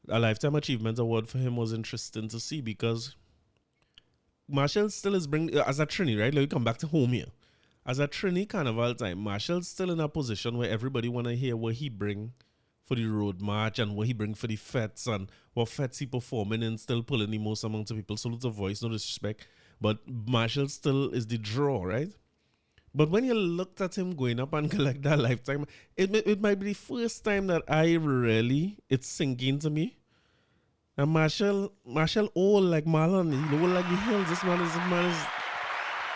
a Lifetime Achievement Award for him was interesting to see, because Machel still is bringing, as a Trini, right? Let me come back to home here. As a Trini Carnival time, Machel's still in a position where everybody want to hear what he bring for the road march and what he bring for the fetes and what fetes he performing and still pulling the most amongst the people. Salute of voice, no disrespect. But Machel still is the draw, right? But when you looked at him going up and collect that Lifetime, it might be the first time that it's sinking to me. And Machel old like Marlon, old like the hills. This man is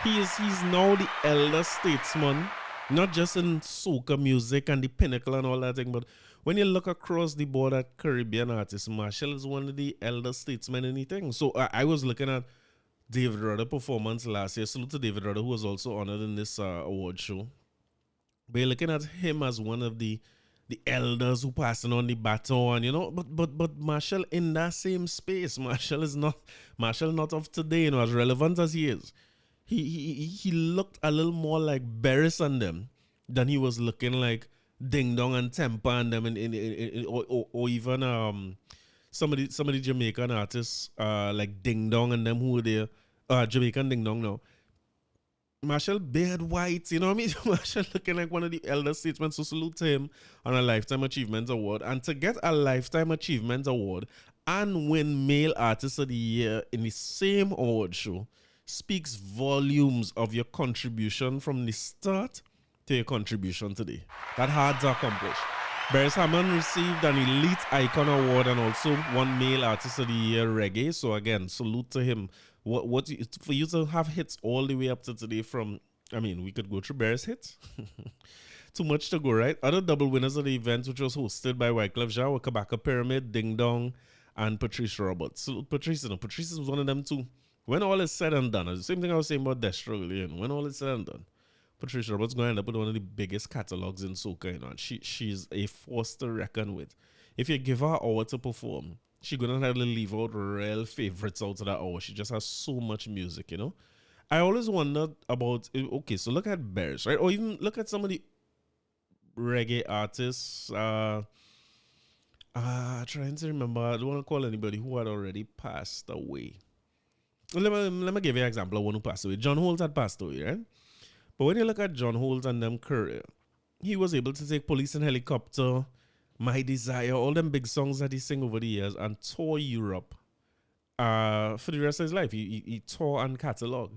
he's now the elder statesman, not just in soca music and the pinnacle and all that thing, but when you look across the board at Caribbean artists, Machel is one of the elder statesmen in the thing. So I was looking at David Rudder performance last year. Salute to David Rudder, who was also honored in this award show. But you're looking at him as one of the elders who passing on the baton, but Machel in that same space. Machel not of today, as relevant as he is. He looked a little more like Beres and them than he was looking like Ding Dong and Tempa and them, or even some of the Jamaican artists like Ding Dong and them who were there. Jamaican Ding Dong now. Machel beard white, you know what I mean? Machel looking like one of the elder statesmen. So salute to him on a Lifetime Achievement Award. And to get a Lifetime Achievement Award and win Male Artist of the Year in the same award show speaks volumes of your contribution from the start to your contribution today. That hard to accomplish. Beres Hammond received an Elite Icon Award and also won Male Artist of the Year Reggae. So again, salute to him. For you to have hits all the way up to today from, I mean, we could go through Beres hits. Too much to go, right? Other double winners of the event, which was hosted by Wyclef Jean, were Kabaka Pyramid, Ding Dong, and Patrice Roberts. So Patrice was one of them too. When all is said and done, the same thing I was saying about Destra earlier, when all is said and done, Patrice Roberts going to end up with one of the biggest catalogs in soca, you know, and she's a force to reckon with. If you give her an hour to perform, she's going to have to leave out real favorites out of that hour. She just has so much music, you know. I always wondered about, okay, so look at Beres, right? Or even look at some of the reggae artists. Trying to remember, I don't want to call anybody who had already passed away. Let me give you an example of one who passed away. John Holt had passed away, right? But when you look at John Holt and them career, he was able to take Police and Helicopter, My Desire, all them big songs that he sang over the years and tour Europe for the rest of his life. He tore and catalog.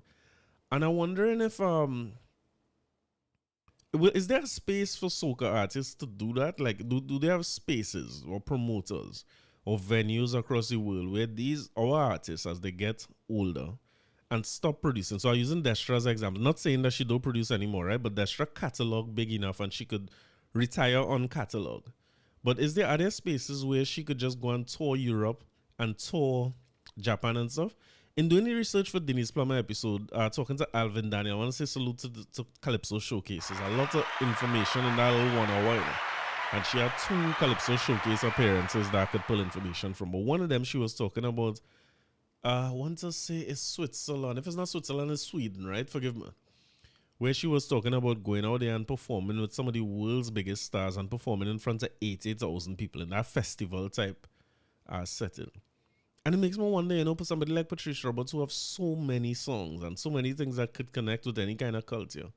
And I'm wondering if is there a space for soca artists to do that? Like, do they have spaces or promoters or venues across the world where our artists, as they get older and stop producing? So I'm using Destra as an example. Not saying that she don't produce anymore, right? But Destra catalog big enough and she could retire on catalog. But are there spaces where she could just go and tour Europe and tour Japan and stuff? In doing the research for Denise Plummer episode, talking to Alvin Daniel, I want to say salute to Calypso showcases. A lot of information in that little 1 hour. You know? And she had 2 Calypso showcase appearances that I could pull information from. But one of them she was talking about, I want to say it's Switzerland. If it's not Switzerland, it's Sweden, right? Forgive me. Where she was talking about going out there and performing with some of the world's biggest stars and performing in front of 80,000 people in that festival type setting. And it makes me wonder, you know, for somebody like Patrice Roberts who have so many songs and so many things that could connect with any kind of culture.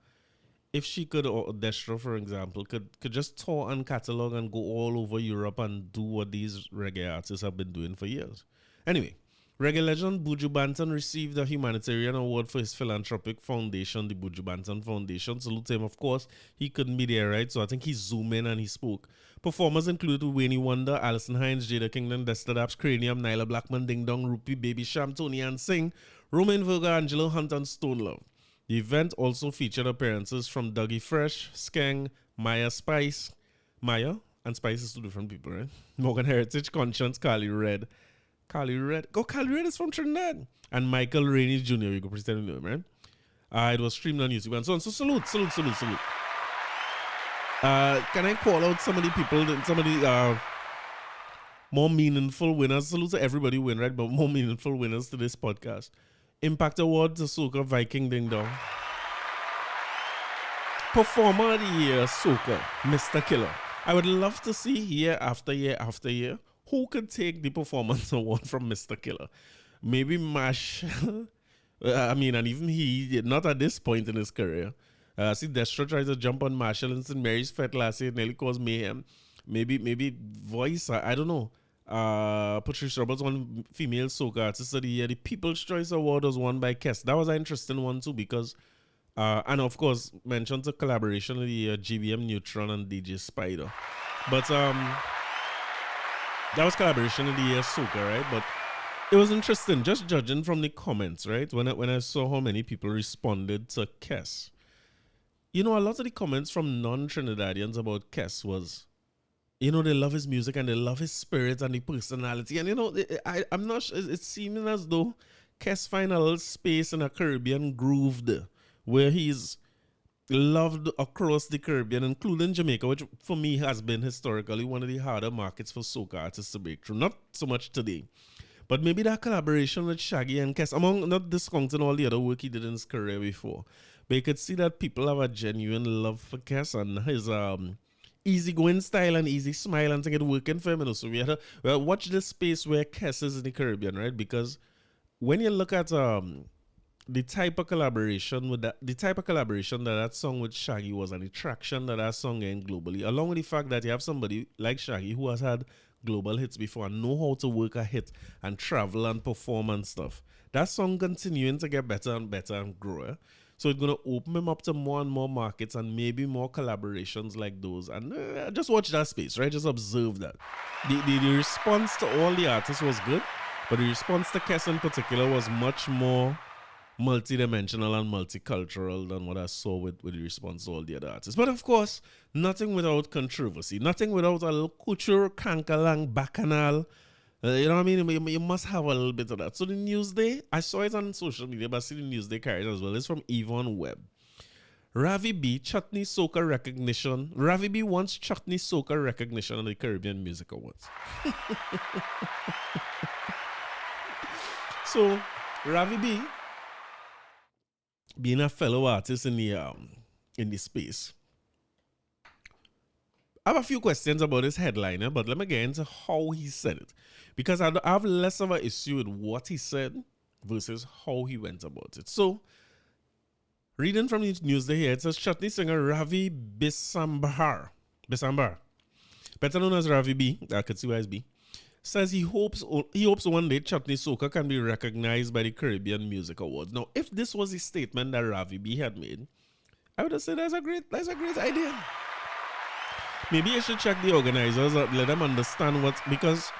If she could, or Destra, for example, could just tour and catalog and go all over Europe and do what these reggae artists have been doing for years. Anyway, reggae legend Buju Banton received a humanitarian award for his philanthropic foundation, the Buju Banton Foundation. Salute to him, of course. He couldn't be there, right? So I think he zoomed in and he spoke. Performers included Wayne Wonder, Alison Hines, Jada Kingdom, Destra Daps, Cranium, Nyla Blackman, Ding Dong, Rupi, Baby Sham, Tony and Singh, Romain Virga, Angelo Hunt, and Stone Love. The event also featured appearances from Dougie Fresh, Skeng, Maya and Spice is 2 different people, right? Morgan Heritage, Conscience, Carly Red. Carly Red is from Trinidad. And Michael Rainey Jr., you can pretend to know him, right? It was streamed on YouTube and so on. So salute. Can I call out some of the people, some of the more meaningful winners? Salute to everybody win, right? But more meaningful winners to this podcast. Impact Award to Soca, Viking Ding Dong. Performer of the Year, Soca, Mr. Killer. I would love to see year after year after year who could take the performance award from Mr. Killer. Maybe Mash. And even he, not at this point in his career. See, Destra tried to jump on Marshall and St. Mary's Fete last year, nearly caused mayhem. Maybe Voice, I don't know. Patrice Roberts won Female Soca Artist of the Year. The People's Choice Award was won by Kess. That was an interesting one too because, and of course, mentioned the collaboration of the year, GBM Neutron and DJ Spider. But that was collaboration of the year Soca, right? But it was interesting, just judging from the comments, right? When I saw how many people responded to Kess. You know, a lot of the comments from non-Trinidadians about Kess was, you know, they love his music and they love his spirit and the personality. And, you know, I'm not sure, it's seeming as though Kess find a little space in a Caribbean groove there, where he's loved across the Caribbean, including Jamaica, which for me has been historically one of the harder markets for soca artists to break through. Not so much today. But maybe that collaboration with Shaggy and Kess, among not discounting all the other work he did in his career before, but you could see that people have a genuine love for Kess and his easygoing style and easy smile and think it working for him. You know? So we had to watch this space where Kess is in the Caribbean, right? Because when you look at the type of collaboration that song with Shaggy was, and the traction that song gained globally, along with the fact that you have somebody like Shaggy who has had global hits before and know how to work a hit and travel and perform and stuff. That song continuing to get better and better and grow. So it's going to open him up to more and more markets and maybe more collaborations like those. And just watch that space, right? Just observe that. The response to all the artists was good, but the response to Kes in particular was much more multidimensional and multicultural than what I saw with the response to all the other artists. But of course, nothing without controversy, nothing without a little couture, cankalang, bacchanal. You know what I mean? You must have a little bit of that. So the Newsday, I saw it on social media, but I see the Newsday carried as well. It's from Yvonne Webb. Ravi B, Chutney Soka recognition. Ravi B wants Chutney Soka recognition on the Caribbean Music Awards. So, Ravi B, being a fellow artist in the space, I have a few questions about this headliner, but let me get into how he said it. Because I have less of an issue with what he said versus how he went about it. So, reading from the Newsday here, it says Chutney singer Ravi Blasted Vex, better known as Ravi B, I could see why it's B, says he hopes one day Chutney Soka can be recognized by the Caribbean Music Awards. Now, if this was a statement that Ravi B had made, I would have said that's a great idea. Maybe I should check the organizers, let them understand because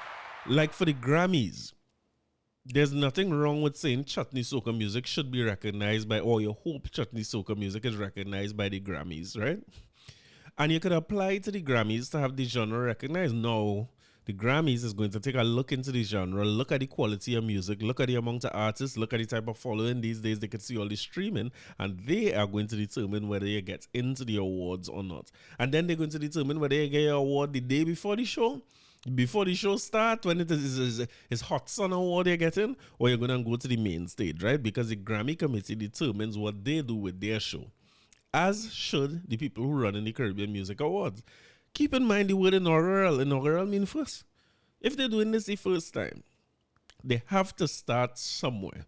like for the Grammys, there's nothing wrong with saying Chutney Soka music should be recognized by, or you hope Chutney Soka music is recognized by the Grammys, right? And you could apply to the Grammys to have the genre recognized. No, the Grammys is going to take a look into the genre, look at the quality of music, look at the amount of artists, look at the type of following. These days they can see all the streaming, and they are going to determine whether you get into the awards or not. And then they're going to determine whether you get your award the day before the show starts, when it is Hot Sun Award you're getting, or you're going to go to the main stage, right? Because the Grammy committee determines what they do with their show, as should the people who run in the Caribbean Music Awards. Keep in mind the word inaugural. Inaugural means first. If they're doing this the first time, they have to start somewhere.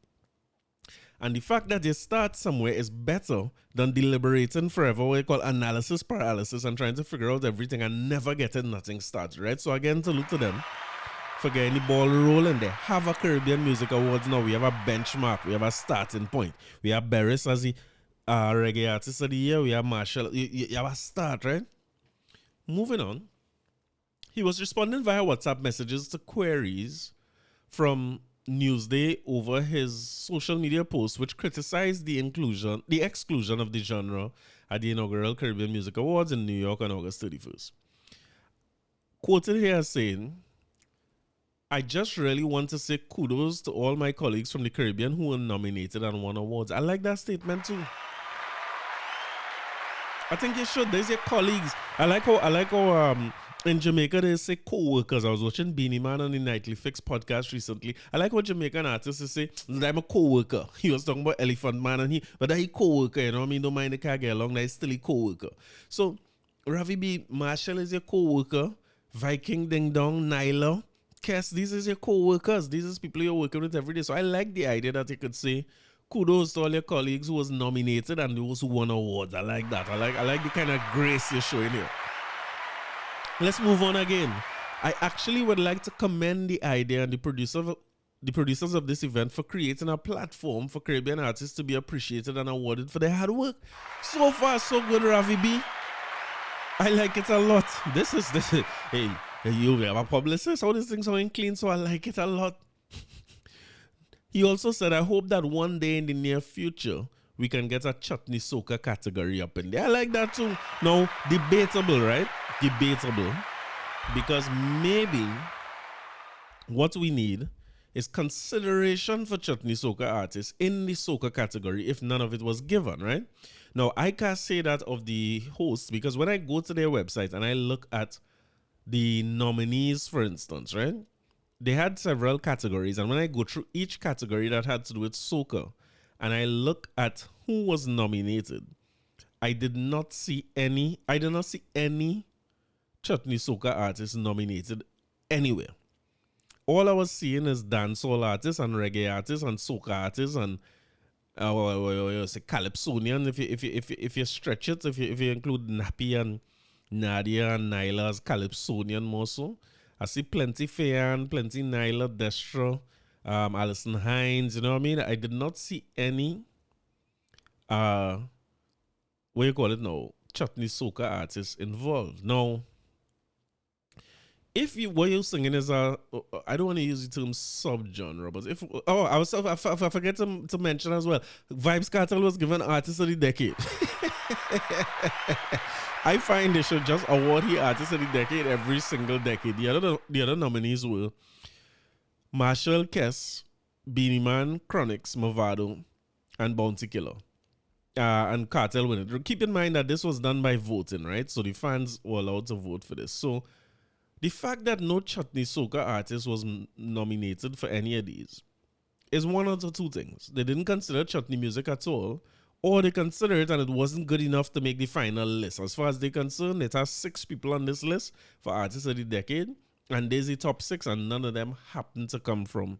And the fact that they start somewhere is better than deliberating forever, what you call analysis paralysis, and trying to figure out everything and never getting nothing started, right? So again, salute to them for getting the ball rolling. They have a Caribbean Music Awards now. We have a benchmark. We have a starting point. We have Beres as the reggae artist of the year. We have Marshall. You have a start, right? Moving on. He was responding via WhatsApp messages to queries from Newsday over his social media post, which criticized the exclusion of the genre at the inaugural Caribbean Music Awards in New York on August 31st. Quoted here saying, I just really want to say kudos to all my colleagues from the Caribbean who were nominated and won awards. I like that statement too. I think you should. There's your colleagues. I like how in Jamaica they say co-workers. I was watching Beanie Man on the Nightly Fix podcast recently. I like what Jamaican artists say, I'm a co-worker. He was talking about Elephant Man but that he co-worker, you know what I mean? Don't mind the can't get along, that he's still a co-worker. So Ravi B, Marshall is your co-worker, Viking Ding Dong, Nyla, Kes, these is your co-workers. These is people you're working with every day. So I like the idea that you could say kudos to all your colleagues who was nominated and those who won awards. I like that. I like the kind of grace you're showing here. Let's move on again. I actually would like to commend the idea and the producers of this event for creating a platform for Caribbean artists to be appreciated and awarded for their hard work. So far, so good, Ravi B. I like it a lot. This is hey, you have a publicist. All these things are clean, so I like it a lot. He also said, I hope that one day in the near future, we can get a Chutney Soka category up in there. I like that too. Now, debatable, right? Debatable. Because maybe what we need is consideration for Chutney Soka artists in the soca category if none of it was given, right? Now, I can't say that of the hosts because when I go to their website and I look at the nominees, for instance, right? They had several categories, and when I go through each category that had to do with soca, and I look at who was nominated, I did not see any Chutney Soka artists nominated anywhere. All I was seeing is dancehall artists and reggae artists and soca artists and say Calypsonian if you stretch it, if you include Nappy and Nadia and Nyla as Calypsonian more so. I see plenty Fayan, plenty Nyla, Destra, Alison Hines, you know what I mean? I did not see any, what you call it now, Chutney Soka artists involved. Now, if you what you're singing is I don't want to use the term subgenre, but if I forget to mention as well, Vibes Cartel was given Artist of the Decade. I find they should just award the Artist of the Decade every single decade. The other nominees were Marshall Kess, Beanie Man, Chronix, Movado, and Bounty Killer. And Cartel win it. Keep in mind that this was done by voting, right? So the fans were allowed to vote for this. So the fact that no Chutney Soka artist was nominated for any of these is one of the two things. They didn't consider Chutney music at all, or they considered it and it wasn't good enough to make the final list. As far as they're concerned, it has 6 people on this list for Artists of the Decade, and there's the top 6, and none of them happen to come from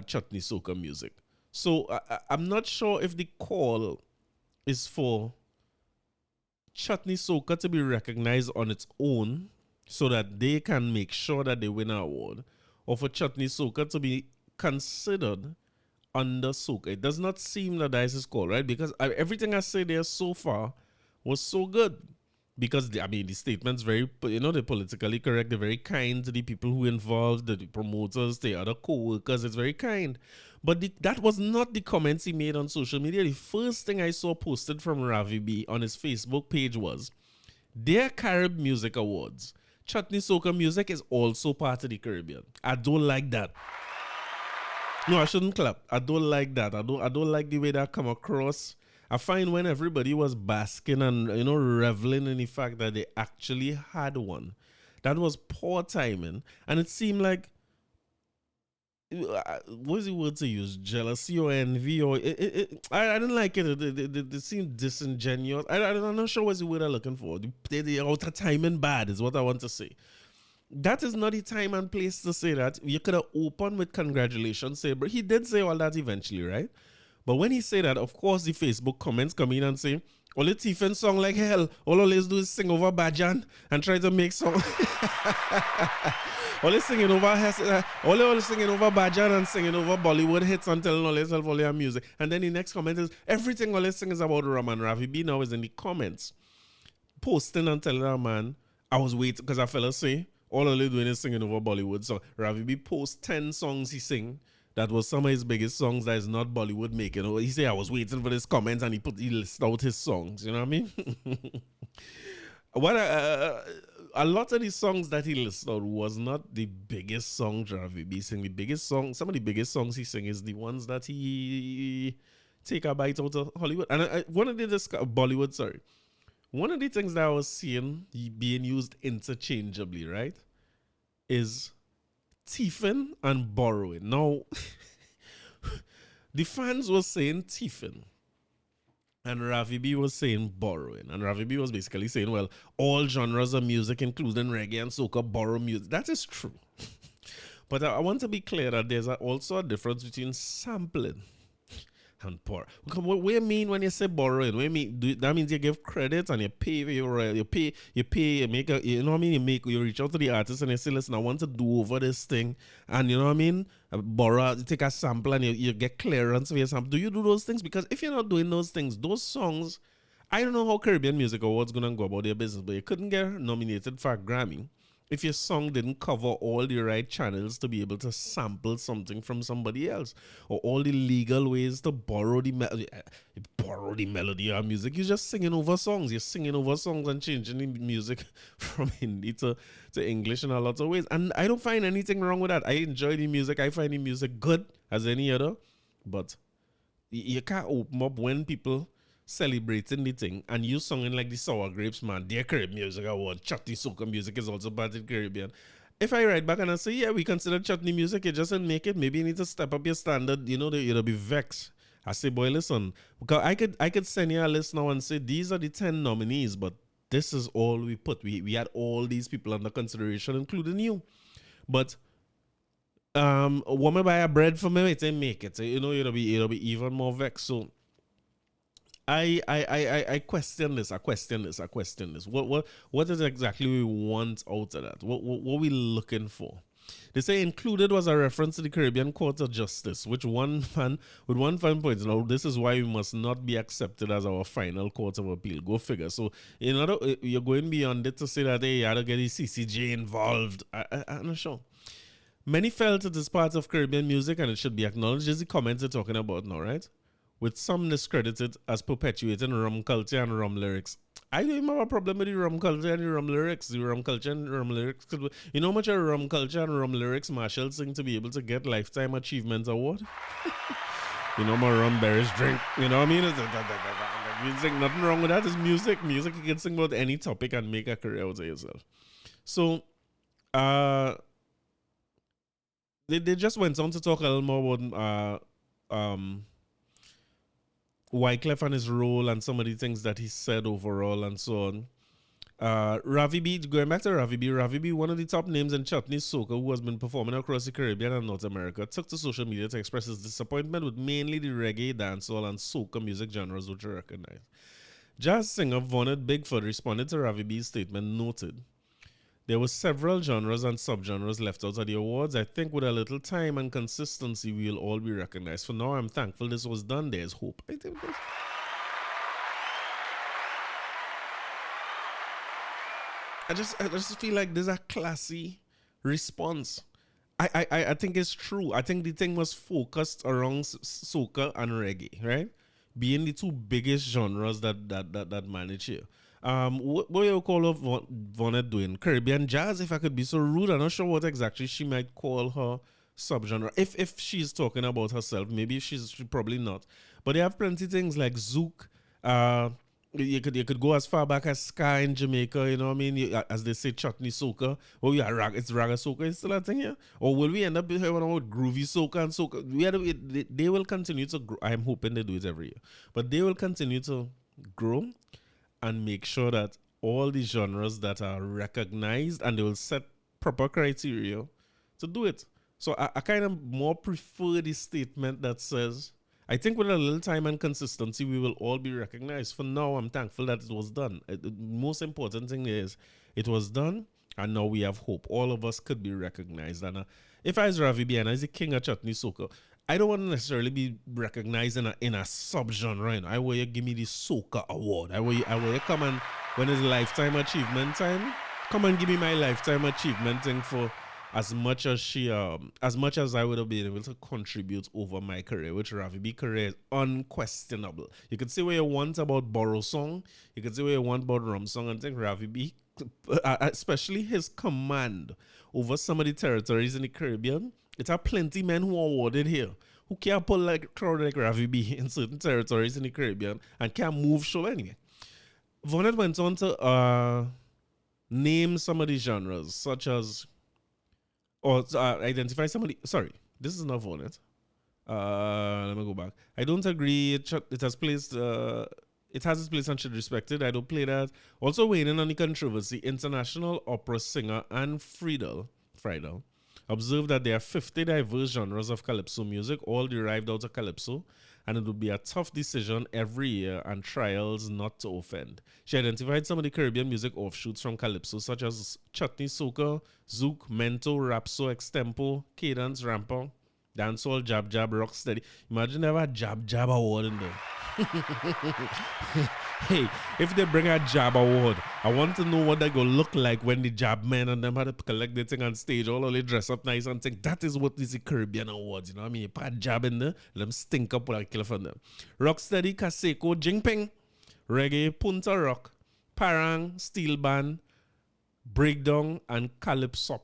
Chutney Soka music. So I'm not sure if the call is for Chutney Soka to be recognized on its own so that they can make sure that they win an award, or for Chutney Soka to be considered under Soka. It does not seem that is his call, right? Because everything I say there so far was so good. Because, the statement's very, they're politically correct. They're very kind to the people who involved, the promoters, the other co-workers. It's very kind. But that was not the comments he made on social media. The first thing I saw posted from Ravi B on his Facebook page was, their Carib Music Awards. Chutney Soka music is also part of the Caribbean. I don't like that. No, I shouldn't clap. I don't like that. I don't like the way that come across. I find when everybody was basking and reveling in the fact that they actually had one, that was poor timing, and it seemed like what is the word to use? Jealousy or envy, or I didn't like it. It seemed disingenuous. I'm not sure what's the word I'm looking for. The outer timing bad is what I want to say. That is not the time and place to say that. You could have opened with congratulations, say, but he did say all that eventually, right? But when he said that, of course, the Facebook comments come in and say, "All it's even song like hell. All let's do is sing over Bajan and try to make song." All singing over Bajan and singing over Bollywood hits and telling all yourself all your music. And then the next comment is, everything all sing is about Raman. Ravi B now is in the comments posting and telling our man, I was waiting because I fella say, all they're doing is singing over Bollywood. So Ravi B post 10 songs he sing. That was some of his biggest songs that is not Bollywood making. He said, I was waiting for this comment, and he listed out his songs. You know what I mean? A lot of the songs that he listed out was not the biggest song Ravi B sing. The biggest song, some of the biggest songs he sing is the ones that he take a bite out of Hollywood. And one of the Bollywood, sorry. One of the things that I was seeing being used interchangeably, right, is thieving and borrowing. Now, the fans were saying thieving, and Ravi B was saying borrowing. And Ravi B was basically saying, well, all genres of music, including reggae and soca, borrow music. That is true. But I want to be clear that there's also a difference between sampling and borrow. What do you mean when you say borrowing? What do you mean? That means you give credit and you pay, you make a, you know what I mean? You reach out to the artist and you say, listen, I want to do over this thing. And you know what I mean? Borrow, you take a sample and you get clearance for your sample. Do you do those things? Because if you're not doing those things, those songs, I don't know how Caribbean Music Awards going to go about their business, but you couldn't get nominated for a Grammy if your song didn't cover all the right channels to be able to sample something from somebody else, or all the legal ways to borrow the melody or music. You're just singing over songs. You're singing over songs and changing the music from Hindi to English in a lot of ways. And I don't find anything wrong with that. I enjoy the music. I find the music good as any other. But you can't open up when people celebrating the thing and you singing like the Sour Grapes, man, their Caribbean Music Award, Chutney Soka music is also part of the Caribbean. If I write back and I say, yeah, we consider chutney music, it just didn't make it, maybe you need to step up your standard, you'll be vexed. I say, boy, listen, because I could send you a list now and say, these are the 10 nominees, but this is all we put. We had all these people under consideration, including you. But woman buy a bread for me, it ain't make it. It'll be even more vexed. So I question this. I question this. What is exactly we want out of that? What we looking for? They say included was a reference to the Caribbean Court of Justice, which one fan points out, this is why we must not be accepted as our final court of appeal. Go figure. So, you're going beyond it to say that, hey, you had to get the CCJ involved. I'm not sure. Many felt it is part of Caribbean music and it should be acknowledged, as the comments are talking about now, right? With some discredited as perpetuating rum culture and rum lyrics. I don't even have a problem with the rum culture and the rum lyrics. The rum culture and rum lyrics. You know how much a rum culture and rum lyrics Marshall sing to be able to get Lifetime Achievement Award? You know my rum berries drink. You know what I mean? Music, nothing wrong with that. It's music. Music, you can sing about any topic and make a career out of yourself. So, they just went on to talk a little more about Wyclef and his role and some of the things that he said overall and so on. Ravi B, going back to Ravi B, one of the top names in Chutney Soka, who has been performing across the Caribbean and North America, took to social media to express his disappointment with mainly the reggae, dancehall, and soca music genres which are recognized. Jazz singer Vonnet Bigfoot responded to Ravi B's statement, noted, there were several genres and subgenres left out of the awards. I think with a little time and consistency, we will all be recognized. For now, I'm thankful this was done. There's hope. I think this. I just feel like there's a classy response. I think it's true. I think the thing was focused around soca and reggae, right? Being the two biggest genres that manage here. What you call of Vonnet doing? Caribbean jazz, if I could be so rude. I'm not sure what exactly she might call her subgenre. If she's talking about herself, maybe she's probably not. But they have plenty of things like zouk. You could go as far back as ska in Jamaica, you know what I mean? As they say, chutney soka. Oh yeah, it's raga soka. It's still a thing here. Or will we end up here with groovy soka and soca? They will continue to grow. I'm hoping they do it every year, but they will continue to grow and make sure that all the genres that are recognized, and they will set proper criteria to do it. So I kind of more prefer the statement that says, I think with a little time and consistency, we will all be recognized. For now, I'm thankful that it was done. The most important thing is it was done, and now we have hope. All of us could be recognized. And if I was Ravi B and I was the king of Chutney Soka, I don't want to necessarily be recognized in a subgenre. You know? I want you give me the Soka Award. I want you come and, when it's lifetime achievement time, come and give me my lifetime achievement thing for as much as I would have been able to contribute over my career, which Ravi B career is unquestionable. You can say what you want about Borrow Song, you can say what you want about Rum Song, and think Ravi B, especially his command over some of the territories in the Caribbean, it are plenty men who are awarded here who can't pull like crowd like Ravi B in certain territories in the Caribbean and can't move show anyway. Vonnet went on to name some of the genres, such as identify somebody. Sorry, this is not Vonnet. Let me go back. I don't agree. It has placed. It has its place and should be respected. I don't play that. Also weighing in on the controversy, international opera singer Anne Friedel observed that there are 50 diverse genres of Calypso music, all derived out of Calypso, and it would be a tough decision every year and trials not to offend. She identified some of the Caribbean music offshoots from Calypso, such as Chutney Soka, zouk, mento, rapso, extempo, cadence, rampa, dancehall, jab, rocksteady. Imagine they have a jab award in there. Hey, if they bring a jab award, I want to know what they go look like when the jab men and them had to collect their thing on stage, all they dress up nice and think that is what is the Caribbean awards, you know what I mean? You put a jab in there, let them stink up with a killer from them. Rocksteady, Kaseko, Jingping, reggae, punta rock, parang, steel band, breakdown, and Calypso.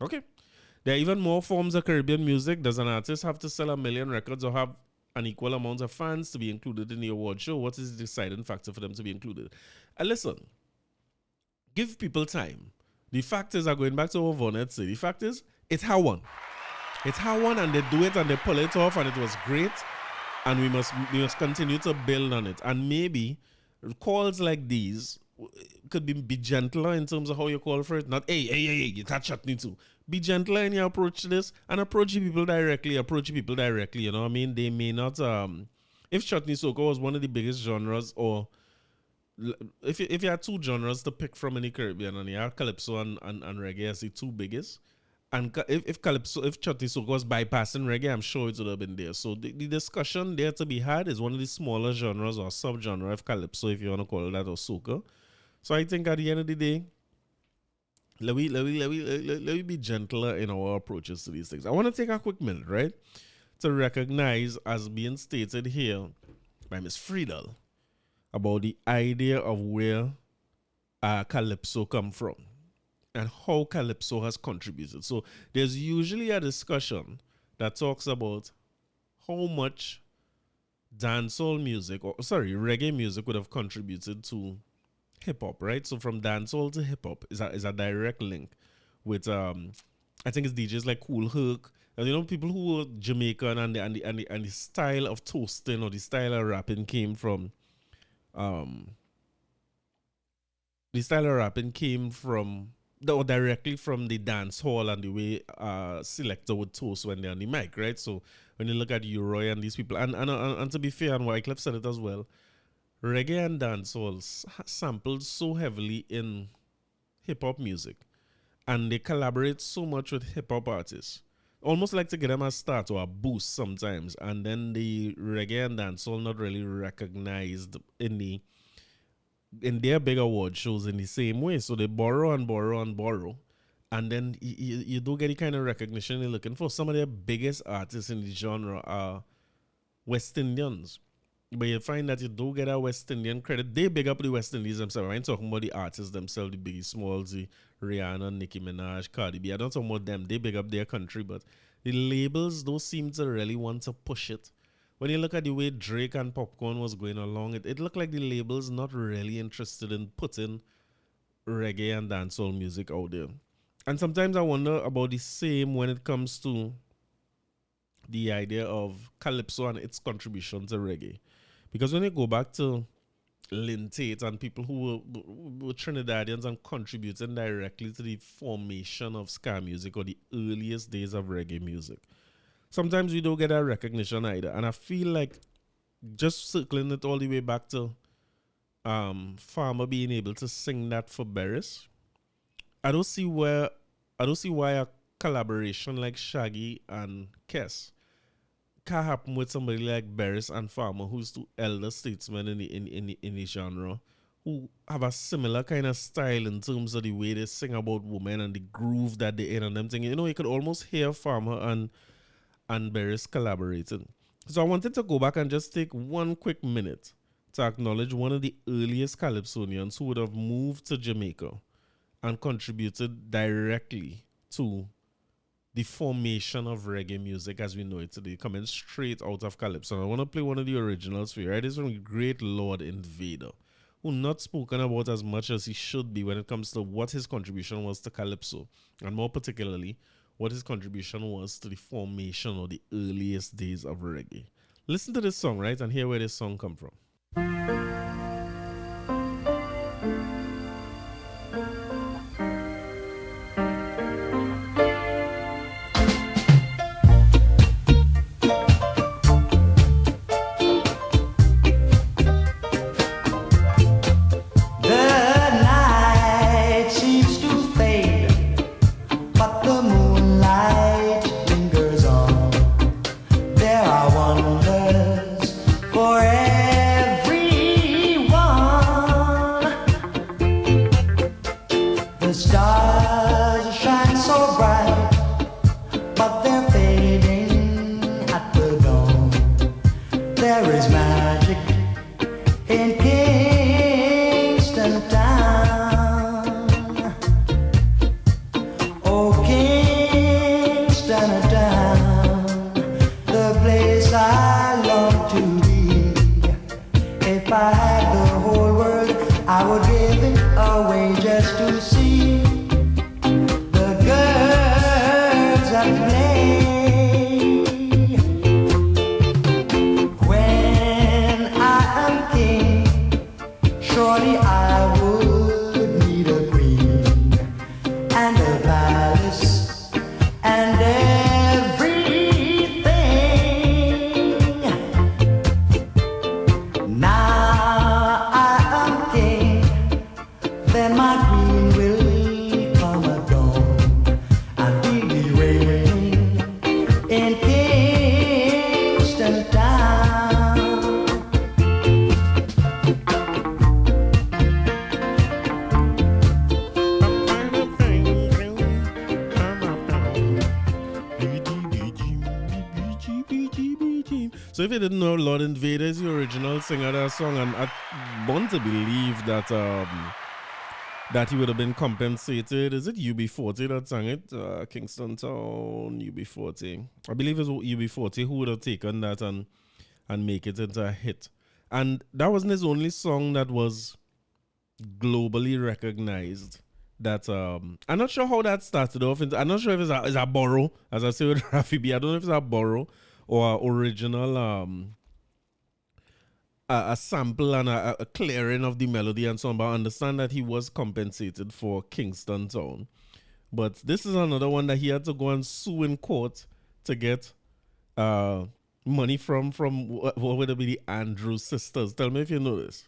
Okay. There are even more forms of Caribbean music. Does an artist have to sell 1 million records or have an equal amount of fans to be included in the award show? What is the deciding factor for them to be included? Listen, give people time. The fact is, going back to what Vonnet said, the fact is, it's how one. It's how one, and they do it and they pull it off, and it was great. And we must continue to build on it. And maybe calls like these could be gentler in terms of how you call for it. Not, hey, you touch Chutney too. Be gentler in your approach to this and approach people directly, you know what I mean? They may not if Chutney Soka was one of the biggest genres, or if you had two genres to pick from in the Caribbean, and you have Calypso and reggae as the two biggest, and if Calypso, if Chutney Soka was bypassing reggae, I'm sure it would have been there. So the discussion there to be had is one of the smaller genres or subgenre of Calypso, if you want to call it that, or Soca. So I think at the end of the day, let me be gentler in our approaches to these things. I want to take a quick minute, right, to recognize, as being stated here by Miss Friedel, about the idea of where Calypso come from and how Calypso has contributed. So there's usually a discussion that talks about how much dancehall music, or sorry, reggae music would have contributed to hip hop, right? So from dancehall to hip hop is a direct link with I think it's DJs like Cool Herc, and you know, people who were Jamaican, and the style of toasting or the style of rapping came from directly from the dance hall and the way selector would toast when they're on the mic, right? So when you look at Uroy and these people, and to be fair, and Wyclef said it as well, reggae and dancehall sampled so heavily in hip-hop music, and they collaborate so much with hip-hop artists, almost like to get them a start or a boost sometimes, and then the reggae and dancehall not really recognized in their big award shows in the same way. So they borrow, and then you do get the kind of recognition you're looking for. Some of their biggest artists in the genre are West Indians, but you find that you do get a West Indian credit. They big up the West Indies themselves. I ain't talking about the artists themselves, the Biggie Smalls, the Rihanna, Nicki Minaj, Cardi B. I don't talk about them. They big up their country, but the labels don't seem to really want to push it. When you look at the way Drake and Popcorn was going along, it looked like the labels not really interested in putting reggae and dancehall music out there. And sometimes I wonder about the same when it comes to the idea of Calypso and its contribution to reggae. Because when you go back to Lynn Tate and people who were Trinidadians and contributing directly to the formation of ska music or the earliest days of reggae music, sometimes we don't get that recognition either. And I feel like, just circling it all the way back to Farmer being able to sing that for Beres, I don't see why a collaboration like Shaggy and Kes can happen with somebody like Beres and Farmer, who's two elder statesmen in the genre, who have a similar kind of style in terms of the way they sing about women and the groove that they in and them thing. You know, you could almost hear Farmer and Beres collaborating. So I wanted to go back and just take one quick minute to acknowledge one of the earliest Calypsonians who would have moved to Jamaica and contributed directly to the formation of reggae music as we know it today, coming straight out of Calypso. And I want to play one of the originals for you, right? This is from the great Lord Invader, who not spoken about as much as he should be when it comes to what his contribution was to Calypso, and more particularly, what his contribution was to the formation of the earliest days of reggae. Listen to this song, right, and hear where this song come from. So if you didn't know, Lord Invader is the original singer of that song, and I want to believe that that he would have been compensated. Is it UB40 that sang it? Kingston Town, UB40. I believe it was UB40 who would have taken that and make it into a hit. And that wasn't his only song that was globally recognized. That I'm not sure how that started off. I'm not sure if it's a borrow, as I say with Ravi B. I don't know if it's a borrow or original a sample and a clearing of the melody and so on, but I understand that he was compensated for Kingston Town. But this is another one that he had to go and sue in court to get money from what would it be, the Andrews sisters. Tell me if you know this.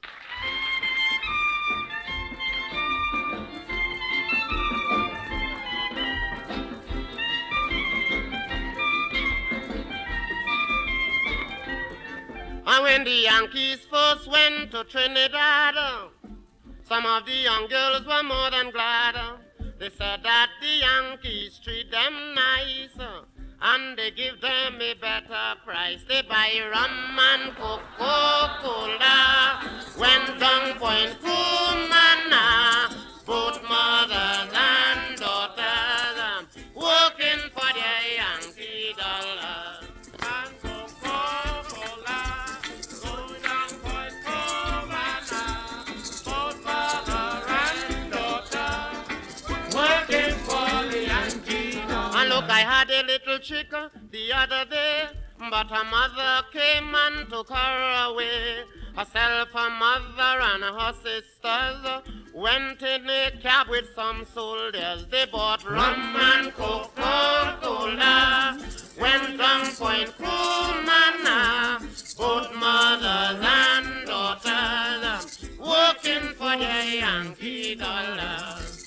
And when the Yankees first went to Trinidad, some of the young girls were more than glad. They said that the Yankees treat them nice, and they give them a better price. They buy rum and Coca-Cola when down Point Cumana, both mothers and daughters working for their Yankee dollars. And Coca-Cola goes down Point Cumana, both mother and daughter working for the Yankee dollars. And look, I had a little chick the other day, but her mother came and took her away. Herself, her mother, and her sisters went in a cab with some soldiers. They bought rum and Coca-Cola, went down Point Cumana, both mothers and daughters working for their Yankee dollars.